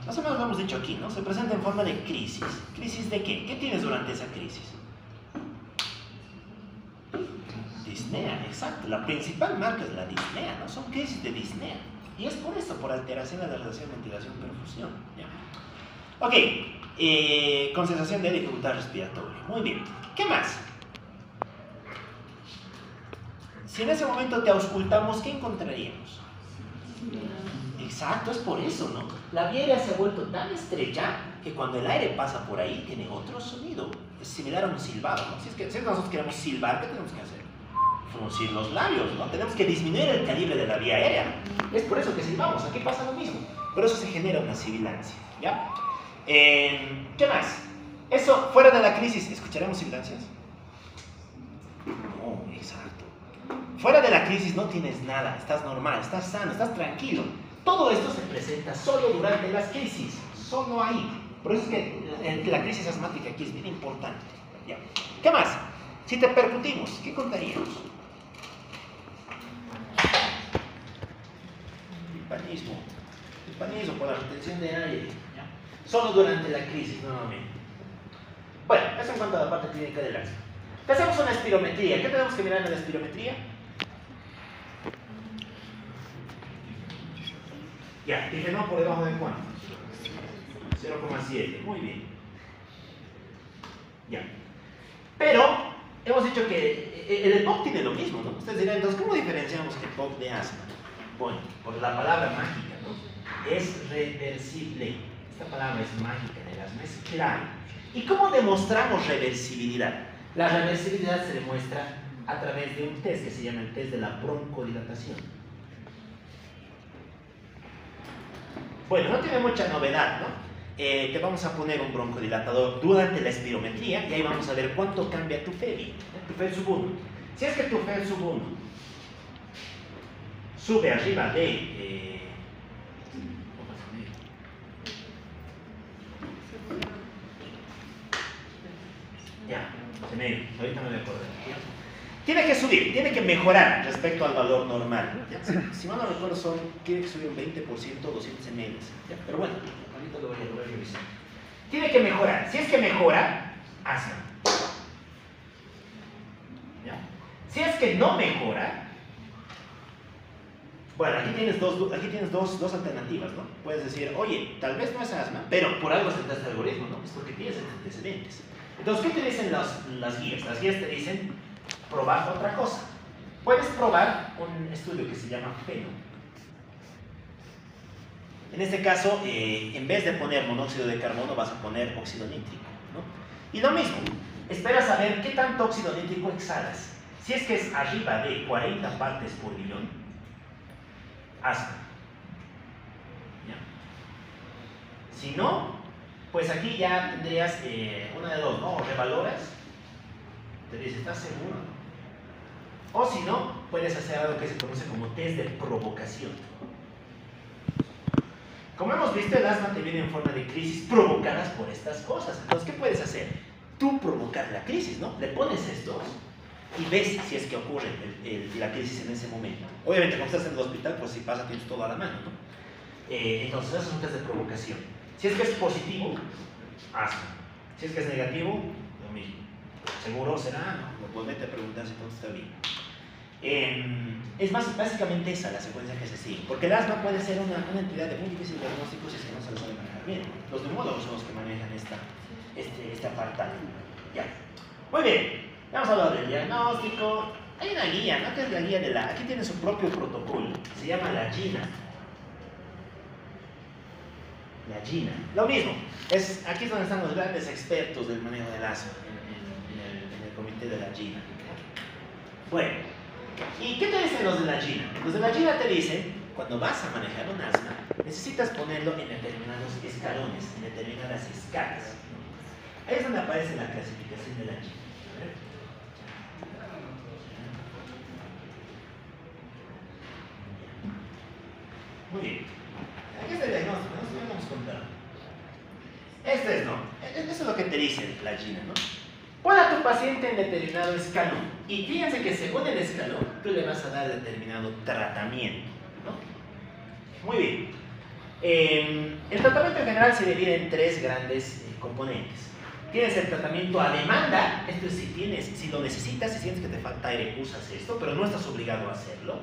Más o menos lo hemos dicho aquí, ¿no? Se presenta en forma de crisis. ¿Crisis de qué? ¿Qué tienes durante esa crisis? Disnea, exacto. La principal marca es la disnea, ¿no? Son crisis de disnea. Y es por eso, por alteración de la relación ventilación-perfusión. Ok, con sensación de dificultad respiratoria. Muy bien. ¿Qué más? Si en ese momento te auscultamos, ¿qué encontraríamos? Exacto, es por eso, ¿no? La vía aérea se ha vuelto tan estrecha que cuando el aire pasa por ahí tiene otro sonido. Es similar a un silbado, ¿no? Si nosotros queremos silbar, ¿qué tenemos que hacer? Fruncir los labios, ¿no? Tenemos que disminuir el calibre de la vía aérea. Es por eso que silbamos, aquí pasa lo mismo. Por eso se genera una sibilancia, ¿ya? ¿Qué más? Eso, fuera de la crisis, ¿escucharemos sibilancias? No, exacto. Fuera de la crisis no tienes nada, estás normal, estás sano, estás tranquilo. Todo esto se presenta solo durante las crisis, solo ahí. Por eso es que la crisis asmática aquí es bien importante. ¿Ya? ¿Qué más? Si te percutimos, ¿qué contaríamos? Hispanismo por la retención de aire. ¿Ya? Solo durante la crisis, nuevamente. Bueno, eso en cuanto a la parte clínica del asma. Te hacemos una espirometría. ¿Qué tenemos que mirar en la espirometría? Ya, difenol por debajo de cuánto? 0,7. Muy bien. Ya. Pero hemos dicho que el EPOC tiene lo mismo, ¿no? Ustedes dirán, entonces, ¿cómo diferenciamos EPOC de asma? Bueno, por la palabra mágica, ¿no? Es reversible. Esta palabra es mágica en el asma, es clave. ¿Y cómo demostramos reversibilidad? La reversibilidad se demuestra a través de un test que se llama el test de la broncodilatación. Bueno, no tiene mucha novedad, ¿no? Te vamos a poner un broncodilatador durante la espirometría y ahí vamos a ver cuánto cambia tu FEV, tu FEV sub 1. Si es que tu FEV sub 1 sube arriba de... ya, ahorita me voy a acordar. Tiene que subir, tiene que mejorar respecto al valor normal. ¿Ya? Si mal no recuerdo, tiene que subir un 20%, 200 ml. ¿Ya? Pero bueno, ahorita lo voy a revisar. Tiene que mejorar. Si es que mejora, asma. ¿Ya? Si es que no mejora, bueno, aquí tienes dos alternativas, ¿no? Puedes decir, oye, tal vez no es asma, pero por algo aceptas este algoritmo, ¿no? Es porque tienes antecedentes. Entonces, ¿qué te dicen las guías? Las guías te dicen probar otra cosa. Puedes probar un estudio que se llama PENO. En este caso, en vez de poner monóxido de carbono, vas a poner óxido nítrico, ¿no? Y lo mismo, esperas a ver qué tanto óxido nítrico exhalas. Si es que es arriba de 40 partes por billón, asma. ¿Ya? Si no, pues aquí ya tendrías una de dos, ¿no? O revaloras, te dice, ¿estás seguro? O si no, puedes hacer algo que se conoce como test de provocación. Como hemos visto, el asma te viene en forma de crisis provocadas por estas cosas. Entonces, ¿qué puedes hacer? Tú provocar la crisis, ¿no? Le pones estos y ves si es que ocurre la crisis en ese momento. Obviamente, cuando estás en el hospital, pues si pasa, tienes todo a la mano, ¿no? Entonces, eso es un test de provocación. Si es que es positivo, asma. Si es que es negativo, lo mismo. ¿Seguro será? No, lo puedes meter a preguntar si todo está bien. Es básicamente esa la secuencia que se sigue, porque el asma puede ser una entidad de muy difícil diagnóstico si es que no se lo sabe manejar bien. Los neumólogos son los que manejan este apartado. Ya. Muy bien, vamos a hablar del diagnóstico. Hay una guía, ¿no? Que es la guía de la... Aquí tiene su propio protocolo, se llama la GINA. La GINA. Lo mismo, aquí es donde están los grandes expertos del manejo del asma, en el comité de la GINA. Bueno. ¿Y qué te dicen los de la GINA? Los de la GINA te dicen, cuando vas a manejar un asma, necesitas ponerlo en determinados escalones, en determinadas escalas. Ahí es donde aparece la clasificación de la GINA. Muy bien. Aquí está el diagnóstico, ¿no? Ya lo hemos contado. Este es no. Eso es lo que te dice la GINA, ¿no? Pon a tu al paciente en determinado escalón. Y fíjense que según el escalón, tú le vas a dar determinado tratamiento, ¿no? Muy bien. El tratamiento en general se divide en tres grandes componentes. Tienes el tratamiento a demanda, esto es si lo necesitas, si sientes que te falta aire, usas esto, pero no estás obligado a hacerlo.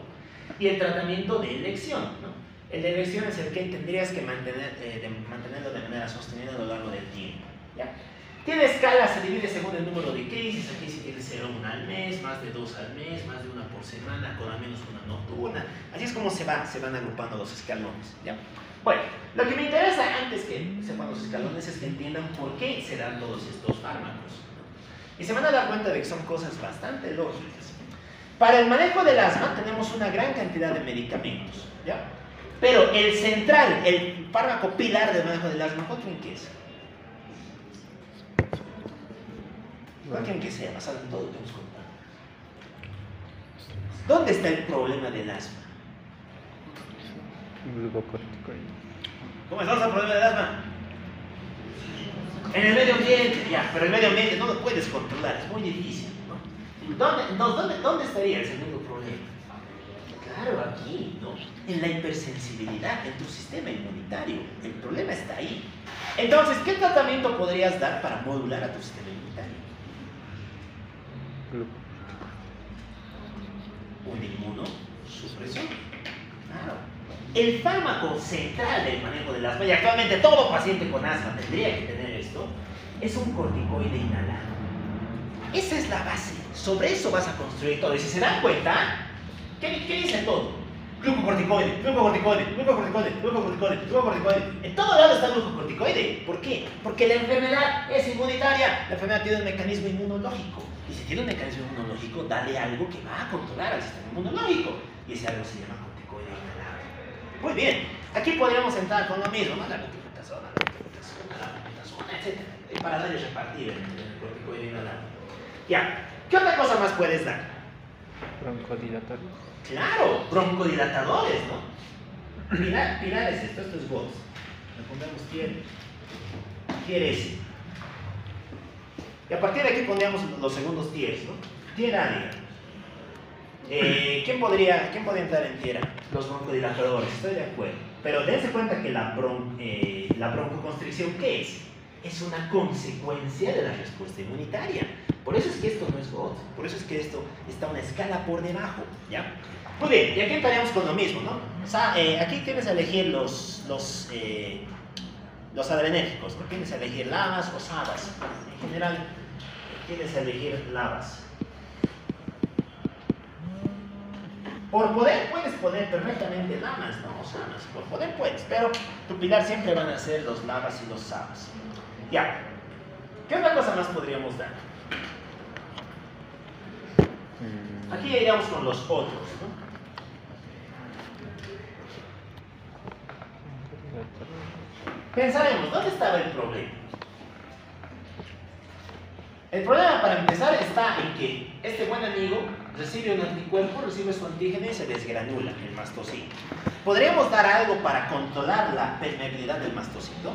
Y el tratamiento de elección, ¿no? El de elección es el que tendrías que mantenerlo de manera sostenida a lo largo del tiempo, ¿ya? Tiene escala, se divide según el número de crisis. Aquí si tienes 0 una al mes, más de 2 al mes, más de una por semana, con al menos una nocturna. Así es como se van agrupando los escalones, ¿ya? Bueno, lo que me interesa antes que sepan los escalones es que entiendan por qué se dan todos estos fármacos, ¿no? Y se van a dar cuenta de que son cosas bastante lógicas. Para el manejo del asma tenemos una gran cantidad de medicamentos, ¿ya? Pero el central, el fármaco pilar del manejo del asma, ¿cuál creen que es? ¿Cuál creen que sea? Basado en todo lo que hemos contado. ¿Dónde está el problema del asma? ¿Cómo está el problema del asma? En el medio ambiente, ya, pero el medio ambiente no lo puedes controlar, es muy difícil, ¿no? ¿Dónde estaría el segundo problema? Claro, aquí, ¿no? En la hipersensibilidad, en tu sistema inmunitario. El problema está ahí. Entonces, ¿qué tratamiento podrías dar para modular a tu sistema inmunitario? Un inmunosupresor. Claro. El fármaco central del manejo del asma, y actualmente todo paciente con asma tendría que tener esto, es un corticoide inhalado. Esa es la base. Sobre eso vas a construir todo. Y si se dan cuenta, ¿qué dice todo? Glucocorticoide, glucocorticoide, glucocorticoide, glucocorticoide, glucocorticoide. En todo lado está el glucocorticoide. ¿Por qué? Porque la enfermedad es inmunitaria. La enfermedad tiene un mecanismo inmunológico. Y si tiene un mecanismo inmunológico, dale algo que va a controlar al sistema inmunológico. Y ese algo se llama corticoide inhalado. Muy bien. Aquí podríamos entrar con lo mismo, ¿no? La glutazona, etc. Y para darle repartir en el corticoide inhalado. Ya. ¿Qué otra cosa más puedes dar? Broncodilatores. Claro, broncodilatadores, ¿no? Pilar es esto es GOTS. Le pondremos tier S. Y a partir de aquí pondríamos los segundos tiers, ¿no? Tier A, digamos. ¿Quién podría entrar en tier A? Los broncodilatadores, estoy de acuerdo. Pero dense cuenta que la broncoconstricción, ¿qué es? Es una consecuencia de la respuesta inmunitaria. Por eso es que esto no es GOTS, por eso es que esto está una escala por debajo, ¿ya? Muy bien, y aquí entraríamos con lo mismo, ¿no? O sea, aquí tienes a elegir los adrenérgicos, ¿no? Tienes a elegir LAMAs o SABAs. En general, tienes a elegir LABAs. Por poder puedes poner perfectamente LAMAs, ¿no? O SABAs, por poder puedes, pero tu pilar siempre van a ser los LABAs y los SABAs. Ya. ¿Qué otra cosa más podríamos dar? Aquí iríamos con los otros, ¿no? Pensaremos, ¿dónde estaba el problema? El problema, para empezar, está en que este buen amigo recibe un anticuerpo, recibe su antígeno y se desgranula el mastocito. ¿Podríamos dar algo para controlar la permeabilidad del mastocito?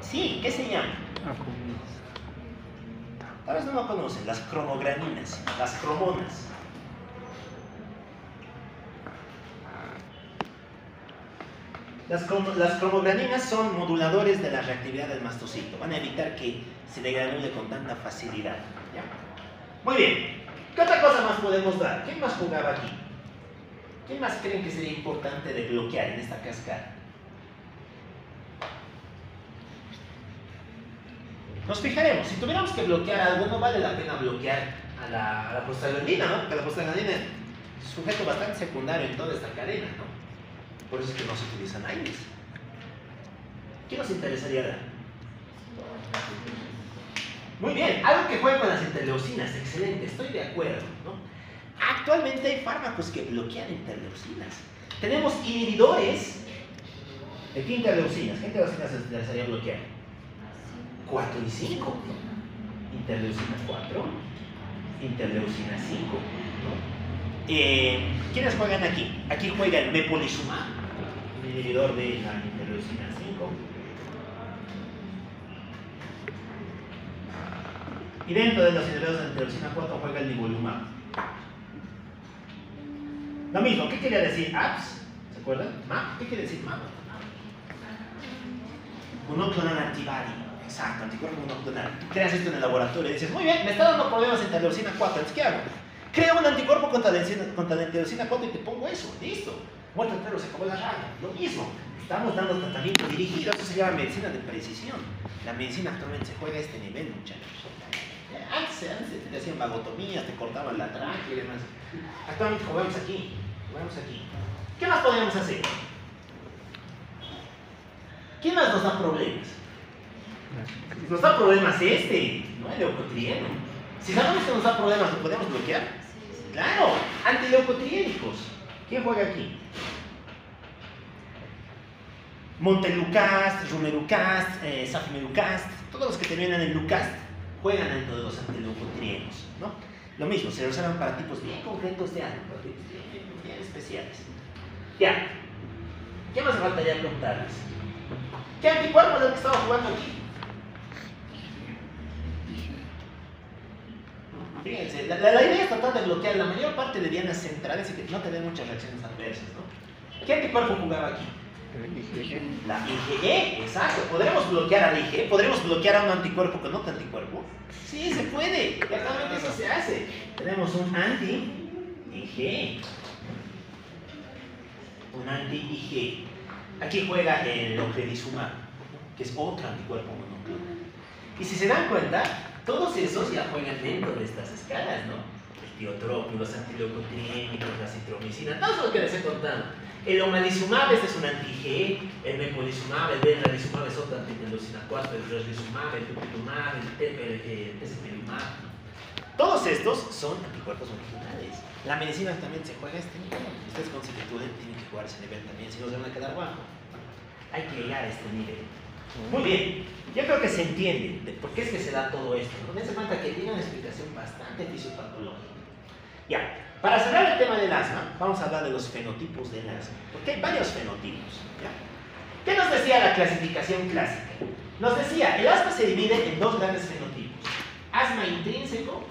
Sí, ¿qué se llama? Tal vez no lo conocen, las cromograninas, las cromonas. Las cromograninas son moduladores de la reactividad del mastocito. Van a evitar que se degranule con tanta facilidad, ¿ya? Muy bien. ¿Qué otra cosa más podemos dar? ¿Quién más jugaba aquí? ¿Quién más creen que sería importante de bloquear en esta cascada? Nos fijaremos, si tuviéramos que bloquear algo, no vale la pena bloquear a la prostaglandina, ¿no? Porque la prostaglandina es un sujeto bastante secundario en toda esta cadena, ¿no? Por eso es que no se utilizan AINES. ¿Qué nos interesaría dar? Muy bien, algo que juegue con las interleucinas, excelente, estoy de acuerdo, ¿no? Actualmente hay fármacos que bloquean interleucinas. Tenemos inhibidores. ¿De qué interleucinas? ¿Qué interleucinas se interesaría bloquear? 4 y 5, ¿no? Interleucina 4, interleucina 5, ¿no? ¿Quiénes juegan aquí? Aquí juega el mepolizumab, un inhibidor de la interleucina 5. Y dentro de los inhibidores de angiotensina 4 juega el nivolumab. Lo mismo, ¿qué quería decir APS? ¿Se acuerdan? ¿MAP? ¿Qué quiere decir MAP? Monoclonal antibody. Exacto, anticuerpo monoclonal. Tú creas esto en el laboratorio y dices, muy bien, me está dando problemas en interleucina 4, entonces ¿qué hago? Creo un anticuerpo contra la interleucina 4 y te pongo eso, listo. Muerto el perro, se acabó la raya. Lo mismo, estamos dando tratamiento dirigido, eso se llama medicina de precisión. La medicina actualmente se juega a este nivel, muchachos. Antes te hacían vagotomías, te cortaban la tráquea y demás. Actualmente jugamos aquí. ¿Qué más podemos hacer? ¿Quién más nos da problemas? Nos da problemas no el leucotrieno. Si sabemos que nos da problemas, ¿lo podemos bloquear? Claro, antileucotriénicos. ¿Quién juega aquí? Montelukast, Rumerucast, Safimerucast, todos los que terminan en Lucast juegan dentro de los antileucotrienos, ¿no? Lo mismo, se usan para tipos bien concretos de algo, bien especiales. Ya, ¿qué más me faltaría contarles? ¿Qué anticuerpo es el que estaba jugando aquí? Fíjense, la idea es tratar de bloquear la mayor parte de dianas centrales y que no tener muchas reacciones adversas, ¿no? ¿Qué anticuerpo jugaba aquí? La IgE, exacto. ¿Podremos bloquear al IgE? ¿Podremos bloquear a un anticuerpo con otro anticuerpo? Sí, se puede. Y actualmente eso se hace. Tenemos un anti-IgE. Un anti-IgE. Aquí juega el ocrelizumab, que es otro anticuerpo monoclonal. Y si se dan cuenta, todos esos ya juegan dentro de estas escalas, ¿no? El tiotropio, los antileucotriénicos, la citromicina, todo lo que les he contado. El omalizumab, este es un anti-IgE, el mepolizumab, el benralizumab es otro anti-interleucina 4, el reslizumab, el dupilumab, el tezepelumab. Todos estos son anticuerpos monoclonales. La medicina también se juega a este nivel. Ustedes constituyen tienen que jugar ese nivel también, si no se van a quedar abajo. Hay que llegar a este nivel. Muy bien, yo creo que se entiende de por qué es que se da todo esto. ¿No? Dense cuenta que tiene una explicación bastante fisiopatológica. Ya, para cerrar el tema del asma, vamos a hablar de los fenotipos del asma, porque hay varios fenotipos. ¿Ya? ¿Qué nos decía la clasificación clásica? Nos decía, el asma se divide en dos grandes fenotipos: asma intrínseco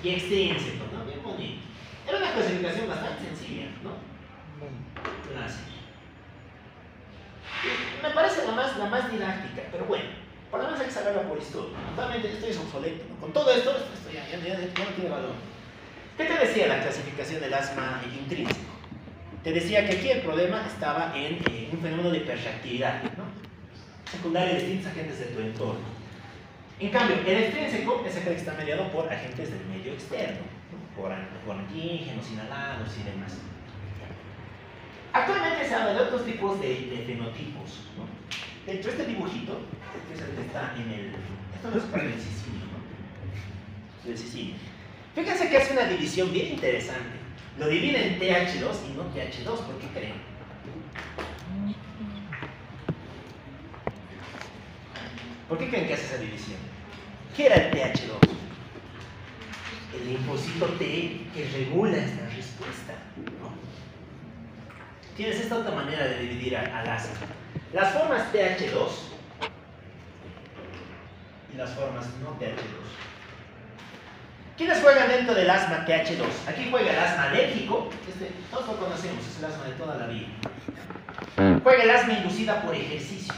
y extrínseco, ¿no? Bien bonito. Era una clasificación bastante sencilla, ¿no? Clásica. Me parece la más didáctica, pero bueno, por lo menos hay que saberla por historia. Actualmente esto es obsoleto, ¿no? Con todo esto ya no tiene valor. ¿Qué te decía la clasificación del asma intrínseco? Te decía que aquí el problema estaba en un fenómeno de hiperreactividad, ¿no? Secundaria de distintos agentes de tu entorno. En cambio, el extrínseco es aquel que está mediado por agentes del medio externo, ¿no? por antígenos, inhalados y demás. Actualmente se habla de otros tipos de fenotipos, ¿no? De hecho, este dibujito, que es el que está en el... Esto no es para el cicinio, ¿no? El cicinio. Fíjense que hace una división bien interesante. Lo divide en TH2 y no TH2. ¿Por qué creen? ¿Por qué creen que hace esa división? ¿Qué era el TH2? El linfocito T que regula esta respuesta, ¿no? Tienes esta otra manera de dividir al asma. Las formas TH2 y las formas no TH2. ¿Quiénes juegan dentro del asma TH2? Aquí juega el asma alérgico, todos lo conocemos, es el asma de toda la vida. Juega el asma inducida por ejercicio.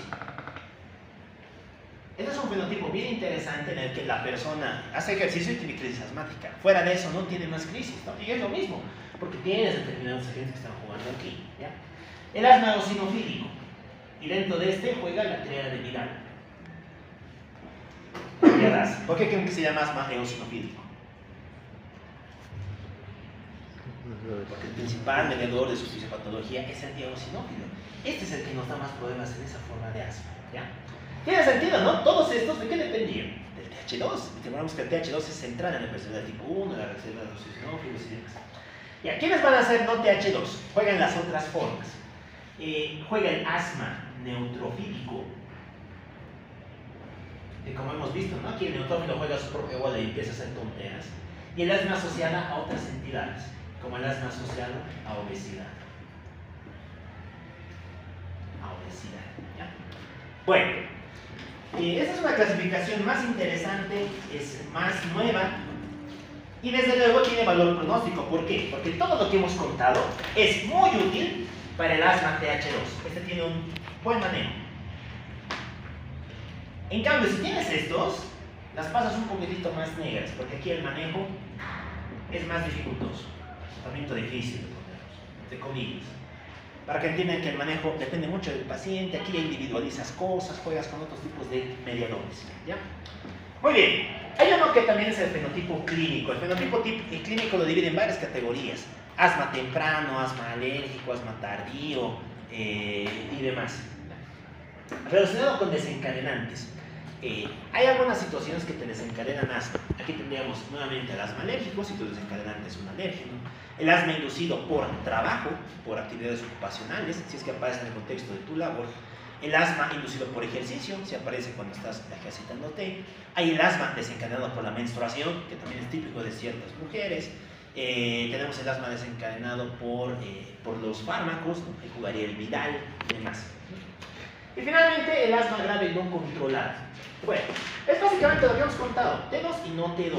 Este es un fenotipo bien interesante en el que la persona hace ejercicio y tiene crisis asmática. Fuera de eso no tiene más crisis, ¿no? Y es lo mismo, porque tienes determinados agentes que están jugando aquí, ¿ya? El asma eosinofílico, y dentro de este juega la triada de Vidal. ¿Por qué creen que se llama asma eosinofílico? Porque el principal mediador de su fisiopatología es el eosinófilo. Este es el que nos da más problemas en esa forma de asma, ¿ya? Tiene sentido, ¿no? Todos estos, ¿de qué dependían? Del TH2. Recordamos que el TH2 es central en la personalidad tipo 1, la reserva de los eosinófilos y demás. ¿Ya? ¿Quiénes van a ser no TH2? Juegan las otras formas. Juega el asma neutrofílico, que como hemos visto, ¿no? Aquí el neutrófilo juega su propia bola y empieza a hacer tonteras. Y el asma asociada a otras entidades, como el asma asociado a obesidad. ¿Ya? Bueno, Esta es una clasificación más interesante, es más nueva y desde luego tiene valor pronóstico. ¿Por qué? Porque todo lo que hemos contado es muy útil para el asma TH2. Este tiene un buen manejo. En cambio, si tienes estos, las pasas un poquitito más negras, porque aquí el manejo es más dificultoso, tratamiento difícil, de comillas. Para que entiendan que el manejo depende mucho del paciente, aquí individualizas cosas, juegas con otros tipos de mediadores, ¿ya? Muy bien, hay uno que también es el fenotipo clínico. El fenotipo clínico lo divide en varias categorías: asma temprano, asma alérgico, asma tardío y demás. Relacionado con desencadenantes. Hay algunas situaciones que te desencadenan asma. Aquí tendríamos nuevamente el asma alérgico, si tu desencadenante es un alérgeno. El asma inducido por trabajo, por actividades ocupacionales, si es que aparece en el contexto de tu labor. El asma inducido por ejercicio, si aparece cuando estás ejercitándote. Hay el asma desencadenado por la menstruación, que también es típico de ciertas mujeres. Tenemos el asma desencadenado por los fármacos, ¿no? Ahí jugaría el Vidal y demás. Y finalmente el asma grave no controlada. Bueno, es básicamente lo que hemos contado: T2 y no T2.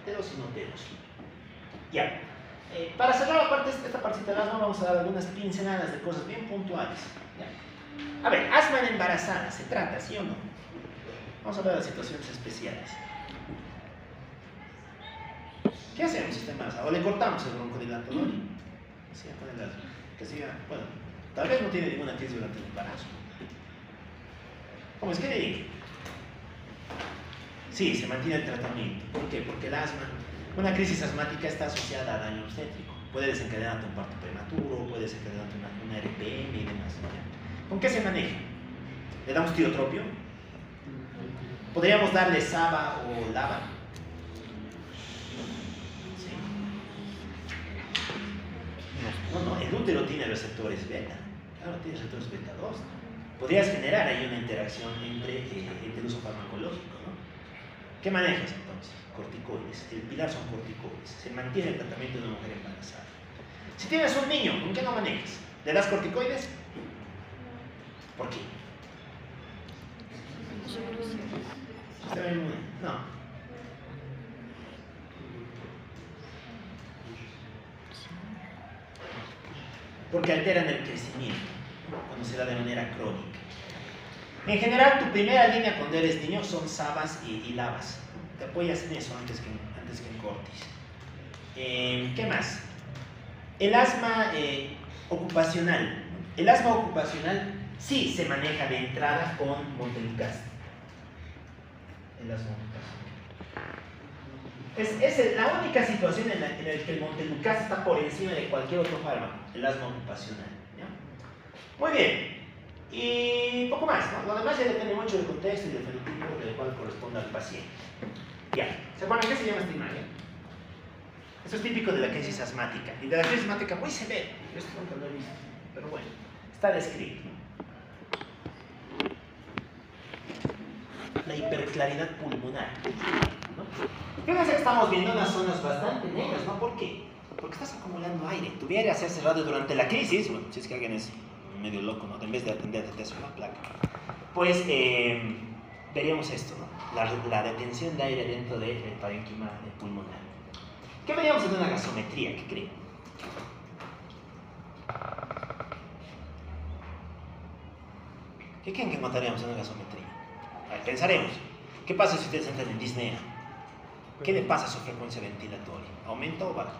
T2 y no T2. Ya. Para cerrar esta partita del asma, vamos a dar algunas pinceladas de cosas bien puntuales. ¿Ya? A ver, asma en embarazada, ¿se trata, sí o no? Vamos a hablar de situaciones especiales. ¿Qué hacemos si está embarazada? O le cortamos el broncodilatador. Sí, con el asma. Que siga, bueno, tal vez no tiene ninguna crisis durante el embarazo. ¿Cómo es que le digo? Sí, se mantiene el tratamiento. ¿Por qué? Porque el asma, una crisis asmática está asociada a daño obstétrico. Puede desencadenar un parto prematuro, puede desencadenar una RPM y demás. ¿Con qué se maneja? ¿Le damos tiotropio? ¿Podríamos darle SABA o LABA? Sí. No, el útero tiene receptores beta. Claro, tiene receptores beta 2. Podrías generar ahí una interacción entre el uso farmacológico, ¿no? ¿Qué manejas entonces? Corticoides. El pilar son corticoides. Se mantiene el tratamiento de una mujer embarazada. Si tienes un niño, ¿con qué no manejas? ¿Le das corticoides? ¿Por qué? ¿Sistema inmune? No. Porque alteran el crecimiento cuando se da de manera crónica. En general, tu primera línea cuando eres niño son SABAs y LABAs. Te apoyas en eso antes que en cortis. ¿Qué más? El asma ocupacional. El asma ocupacional sí se maneja de entrada con montelukast. El asma ocupacional. Es la única situación en la que el montelukast está por encima de cualquier otro fármaco. El asma ocupacional. ¿Ya? Muy bien. Y poco más, ¿no? Lo demás ya depende mucho del contexto y del fenotipo del cual corresponde al paciente. Ya, ¿se acuerdan qué se llama esta imagen? Eso es típico de la crisis asmática. Y de la crisis asmática muy severa. Yo esto nunca lo he visto, pero bueno, está descrito. La hiperclaridad pulmonar, ¿no? Fíjense que estamos viendo unas zonas bastante negras, ¿no? ¿Por qué? Porque estás acumulando aire. Tu vía aérea se ha cerrado durante la crisis. Bueno, si es que alguien es medio loco, ¿no? En vez de atenderte te hace una placa. Pues veríamos esto, ¿no? La detención de aire dentro del parénquima pulmonar. ¿Qué veríamos en una gasometría? ¿Qué creen? ¿Qué creen que encontraríamos en una gasometría? A ver, pensaremos. ¿Qué pasa si ustedes entran en disnea? ¿Qué le pasa a su frecuencia ventilatoria? ¿Aumenta o baja?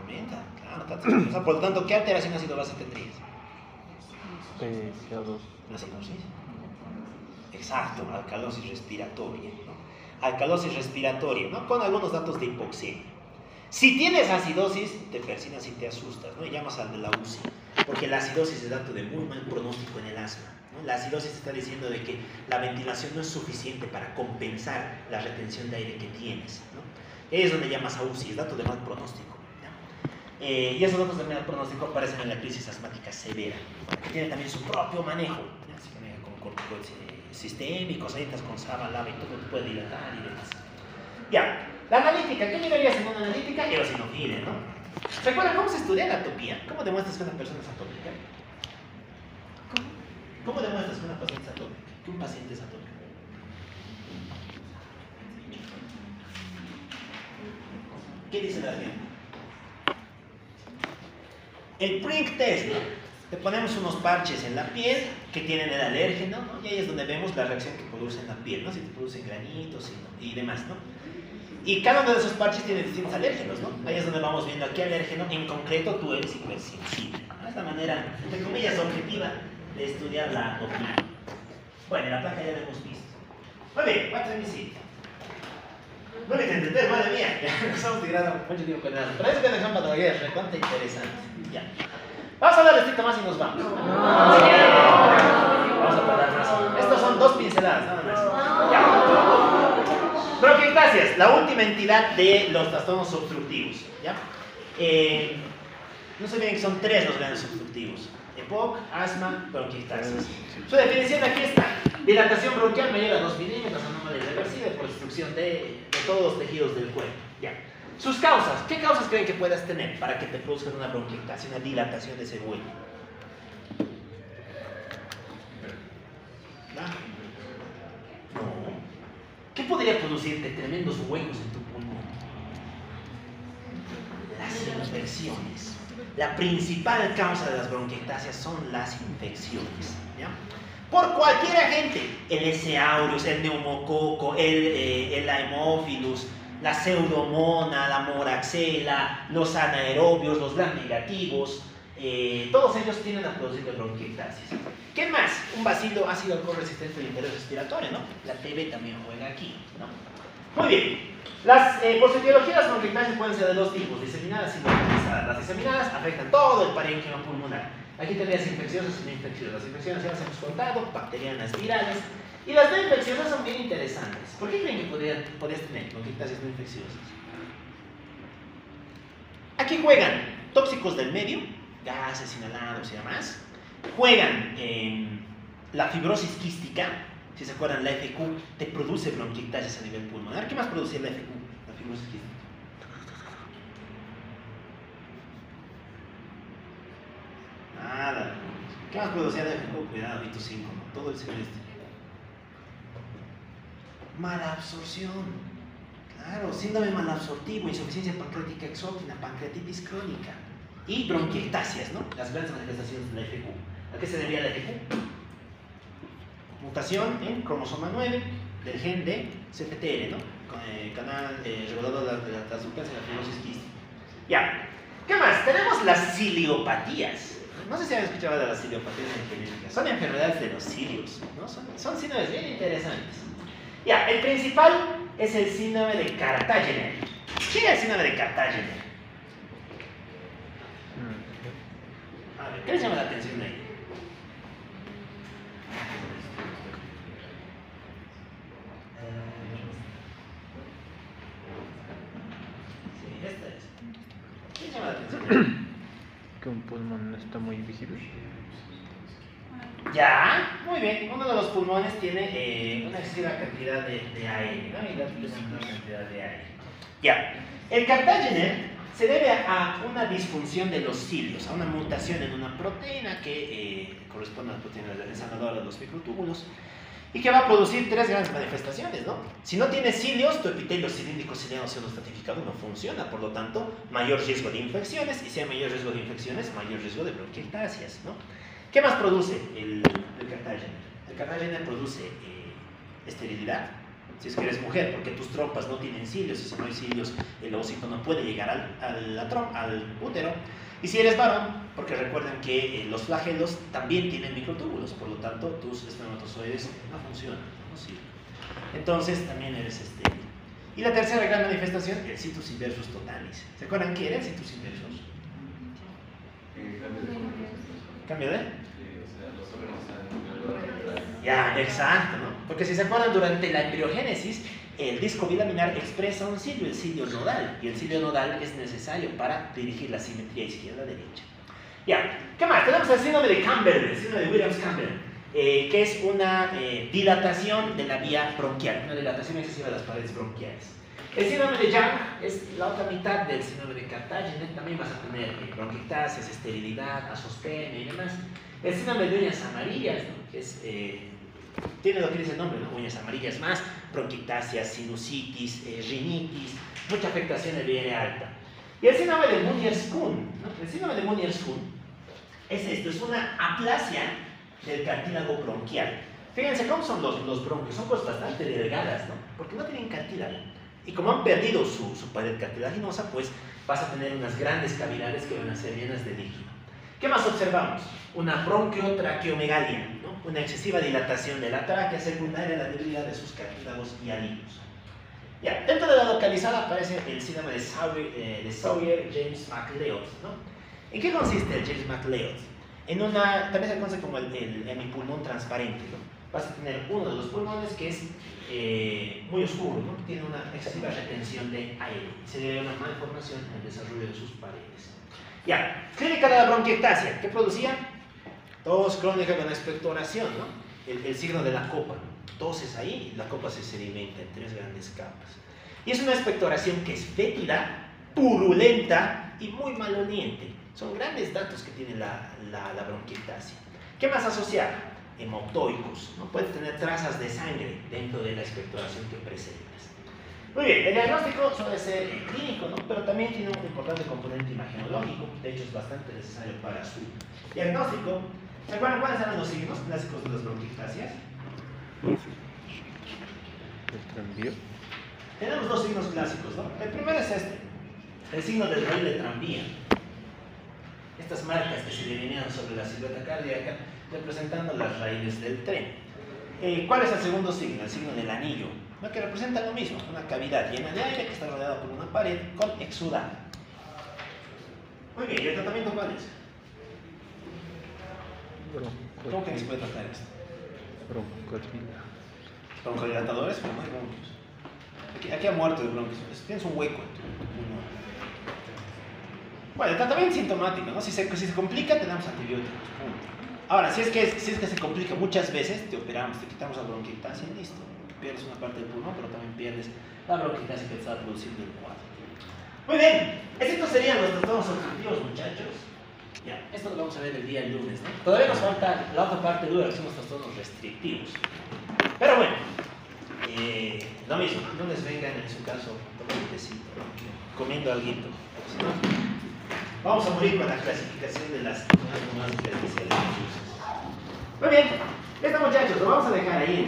Aumenta, claro. O sea, por lo tanto, ¿qué alteración ácido-base tendrías? CO2. ¿La acidosis? Exacto, alcalosis respiratoria, ¿no? Alcalosis respiratoria, ¿no? Con algunos datos de hipoxemia. Si tienes acidosis, te persinas y te asustas, ¿no? Y llamas al de la UCI, porque la acidosis es dato de muy mal pronóstico en el asma, ¿no? La acidosis está diciendo de que la ventilación no es suficiente para compensar la retención de aire que tienes, ¿no? Es donde llamas a UCI, es dato de mal pronóstico, ¿no? Y esos datos de mal pronóstico aparecen en la crisis asmática severa, que tiene también su propio manejo, ¿no? Se maneja con corticoides sistémicos, ahorita con SABA, LABA y todo, te puede dilatar y demás. Ya. La analítica, ¿qué llevarías en una analítica? Eosinofile, ¿no? ¿Recuerdan cómo se estudia la atopía? ¿Cómo demuestras que una persona es atópica? ¿Cómo demuestras que una paciente es atópica? Que un paciente es atópico. ¿Qué dice la gente? El Prink test, ¿no? Le ponemos unos parches en la piel que tienen el alérgeno, ¿no? Y ahí es donde vemos la reacción que produce en la piel, ¿no? Si te producen granitos y demás, ¿no? Y cada uno de esos parches tiene distintos alérgenos, ¿no? Ahí es donde vamos viendo a qué alérgeno en concreto tú eres hipersensible, ¿no? Es la manera, entre comillas, objetiva de estudiar la opinión. Bueno, la placa ya la hemos visto. Muy bien, what's in the no me entendés, madre mía. Ya nos hemos tirado mucho tiempo con eso. Pero eso que son patologías recontra interesantes. Ya. Vamos a hablar de estricto más y nos vamos. Vamos a parar más. Estos son 2 pinceladas, nada más. Ya. Bronquiectasias, la última entidad de los trastornos obstructivos. ¿Ya? No se olviden que son 3 los grandes obstructivos: EPOC, asma, bronquiectasias. Su definición aquí está: dilatación bronquial mayor a 2 milímetros, anomalía irreversible por destrucción de todos los tejidos del cuerpo. Ya. Sus causas, ¿qué causas creen que puedas tener para que te produzcan una bronquiectasia, una dilatación de ese hueco? ¿No? ¿Qué podría producirte tremendos huecos en tu pulmón? Las infecciones. La principal causa de las bronquiectasias son las infecciones. ¿Ya? Por cualquier agente: el S. aureus, el neumococo, el Haemophilus, la pseudomona, la moraxela, los anaerobios, los gram negativos, todos ellos tienden a producir bronquiectasias. ¿Qué más? Un bacilo ácido alcohol resistente del interés respiratorio, ¿no? La TB también juega aquí, ¿no? Muy bien. Por su etiología, las bronquiectasias pueden ser de 2 tipos: diseminadas y localizadas. Las diseminadas afectan todo el parénquima pulmonar. Aquí tendrías infecciosas y no infecciosas. Las infecciosas ya las hemos contado, bacterianas, virales. Y las no infecciosas son bien interesantes. ¿Por qué creen que podrías tener bronquiectasias no infecciosas? Aquí juegan tóxicos del medio, gases inhalados y demás. Juegan la fibrosis quística. Si se acuerdan, la FQ te produce bronquiectasias a nivel pulmonar. ¿Qué más producía la FQ? La fibrosis quística. Nada. ¿Qué más producía la FQ? Cuidado, Vito 5, ¿no? Todo el semestre. Malabsorción. Claro, síndrome malabsortivo, insuficiencia pancreática exógena, pancreatitis crónica y bronquiectasias, ¿no? Las grandes manifestaciones de la FQ. ¿A qué se debía la FQ? Mutación en cromosoma 9 del gen de CPTR, ¿no? Con el canal regulador de la transductasa y la fibrosis quística. Ya. ¿Qué más? Tenemos las ciliopatías. No sé si han escuchado de las ciliopatías en genética. Son enfermedades de los cilios, ¿no? Son síndromes bien interesantes. Ya, el principal es el síndrome de Cartagener. ¿Qué es el síndrome de Cartagener? A ver, ¿qué les llama la atención ahí? Sí, esta es. ¿Qué les llama la atención? Que un pulmón no está muy visible. Ya, muy bien. Uno de los pulmones tiene una excesiva cantidad de aire, ¿no? Y la otra tiene una cantidad de aire. Ya. El Cartagener se debe a una disfunción de los cilios, a una mutación en una proteína que corresponde a la proteína sanadora de los microtúbulos y que va a producir 3 grandes manifestaciones, ¿no? Si no tienes cilios, tu epitelio cilíndrico ciliado pseudoestratificado no funciona, por lo tanto, mayor riesgo de infecciones, y si hay mayor riesgo de infecciones, mayor riesgo de bronquiectasias, ¿no? ¿Qué más produce el Cartagener? El Cartagener produce esterilidad, si es que eres mujer, porque tus trompas no tienen cilios, y si no hay cilios, el ovocito no puede llegar al útero. Y si eres varón, porque recuerden que los flagelos también tienen microtúbulos, por lo tanto, tus espermatozoides no funcionan, no sirven. Entonces, también eres estéril. Y la tercera gran manifestación, el situs inversus totalis. ¿Se acuerdan qué era el situs inversus? ¿Cambio de? Ya, exacto, ¿no? Porque si se acuerdan, durante la embriogénesis, el disco bilaminar expresa un cilio, el cilio nodal, y el cilio nodal es necesario para dirigir la simetría izquierda-derecha. Ya, ¿qué más? Tenemos el síndrome de Campbell, el síndrome de Williams-Campbell, que es una dilatación de la vía bronquial, una dilatación excesiva de las paredes bronquiales. El síndrome de Young es la otra mitad del síndrome de Cartagener. También vas a tener bronquiectasias, esterilidad, azospenia y demás. El síndrome de uñas amarillas, ¿no? Que es, tiene lo que dice el nombre, ¿no? Uñas amarillas más, bronquiectasia, sinusitis, rinitis, mucha afectación del IR alta. Y el síndrome de Meniere's-Kuhn, ¿no? El síndrome de Meniere's-Kuhn es esto, es una aplasia del cartílago bronquial. Fíjense cómo son los bronquios, son cosas bastante delgadas, ¿no? Porque no tienen cartílago. Y como han perdido su pared cartilaginosa, pues vas a tener unas grandes cavidades que van a ser llenas de líquido. ¿Qué más observamos? Una bronquiotraqueomegalia, ¿no? Una excesiva dilatación de la tráquea secundaria a la debilidad de sus cartílagos hialinos. Ya, dentro de la localizada aparece el síndrome de Sawyer-James McLeod, ¿no? ¿En qué consiste el James McLeod? También se conoce como el hemipulmón transparente, ¿no? Vas a tener uno de los pulmones que es muy oscuro, ¿no? Tiene una excesiva retención de aire. Se debe a una malformación en el desarrollo de sus paredes. Ya, clínica de la bronquiectasia. ¿Qué producía? Tos crónica con expectoración, ¿no? El signo de la copa. Toses ahí y la copa se sedimenta en 3 grandes capas. Y es una expectoración que es fétida, purulenta y muy maloliente. Son grandes datos que tiene la bronquiectasia. ¿Qué más asociar? Hemoptoicos, ¿no? Puedes tener trazas de sangre dentro de la expectoración que presentas. Muy bien, el diagnóstico suele ser clínico, ¿no? Pero también tiene un importante componente imagenológico, de hecho es bastante necesario para su diagnóstico. ¿Se acuerdan cuáles eran los signos clásicos de las bronquiectasias? El tranvía. Tenemos 2 signos clásicos, ¿no? El primero es este, el signo del raíl de tranvía. Estas marcas que se delinean sobre la silueta cardíaca representando las raíles del tren. ¿Cuál es el segundo signo? El signo del anillo, ¿no? Que representa lo mismo, una cavidad llena de aire que está rodeada por una pared con exudado. Muy bien, ¿y el tratamiento cuál es? ¿Cómo que se puede tratar esto? Broncodilatadores, pero no hay bronquios. Aquí ha muerto de bronquios. Tienes un hueco en tu pulmón. Bueno, el tratamiento sintomático, ¿no? Si se complica, te damos antibióticos. Punto. Ahora, si es que se complica muchas veces, te operamos, te quitamos la bronquiectasia y listo. Pierdes una parte del pulmón, pero también pierdes la bronquiectasia que te está produciendo el cuadro. Muy bien, estos serían los tratados objetivos, muchachos. Ya, esto lo vamos a ver el día lunes, ¿no? Todavía nos falta la otra parte dura, que son los trastornos restrictivos. Pero bueno, lo mismo, no les vengan en su caso tomando un tecito, ¿no? Comiendo alguito, si no, vamos a morir con la clasificación de las más diferenciales. Muy bien, esto muchachos, lo vamos a dejar ahí.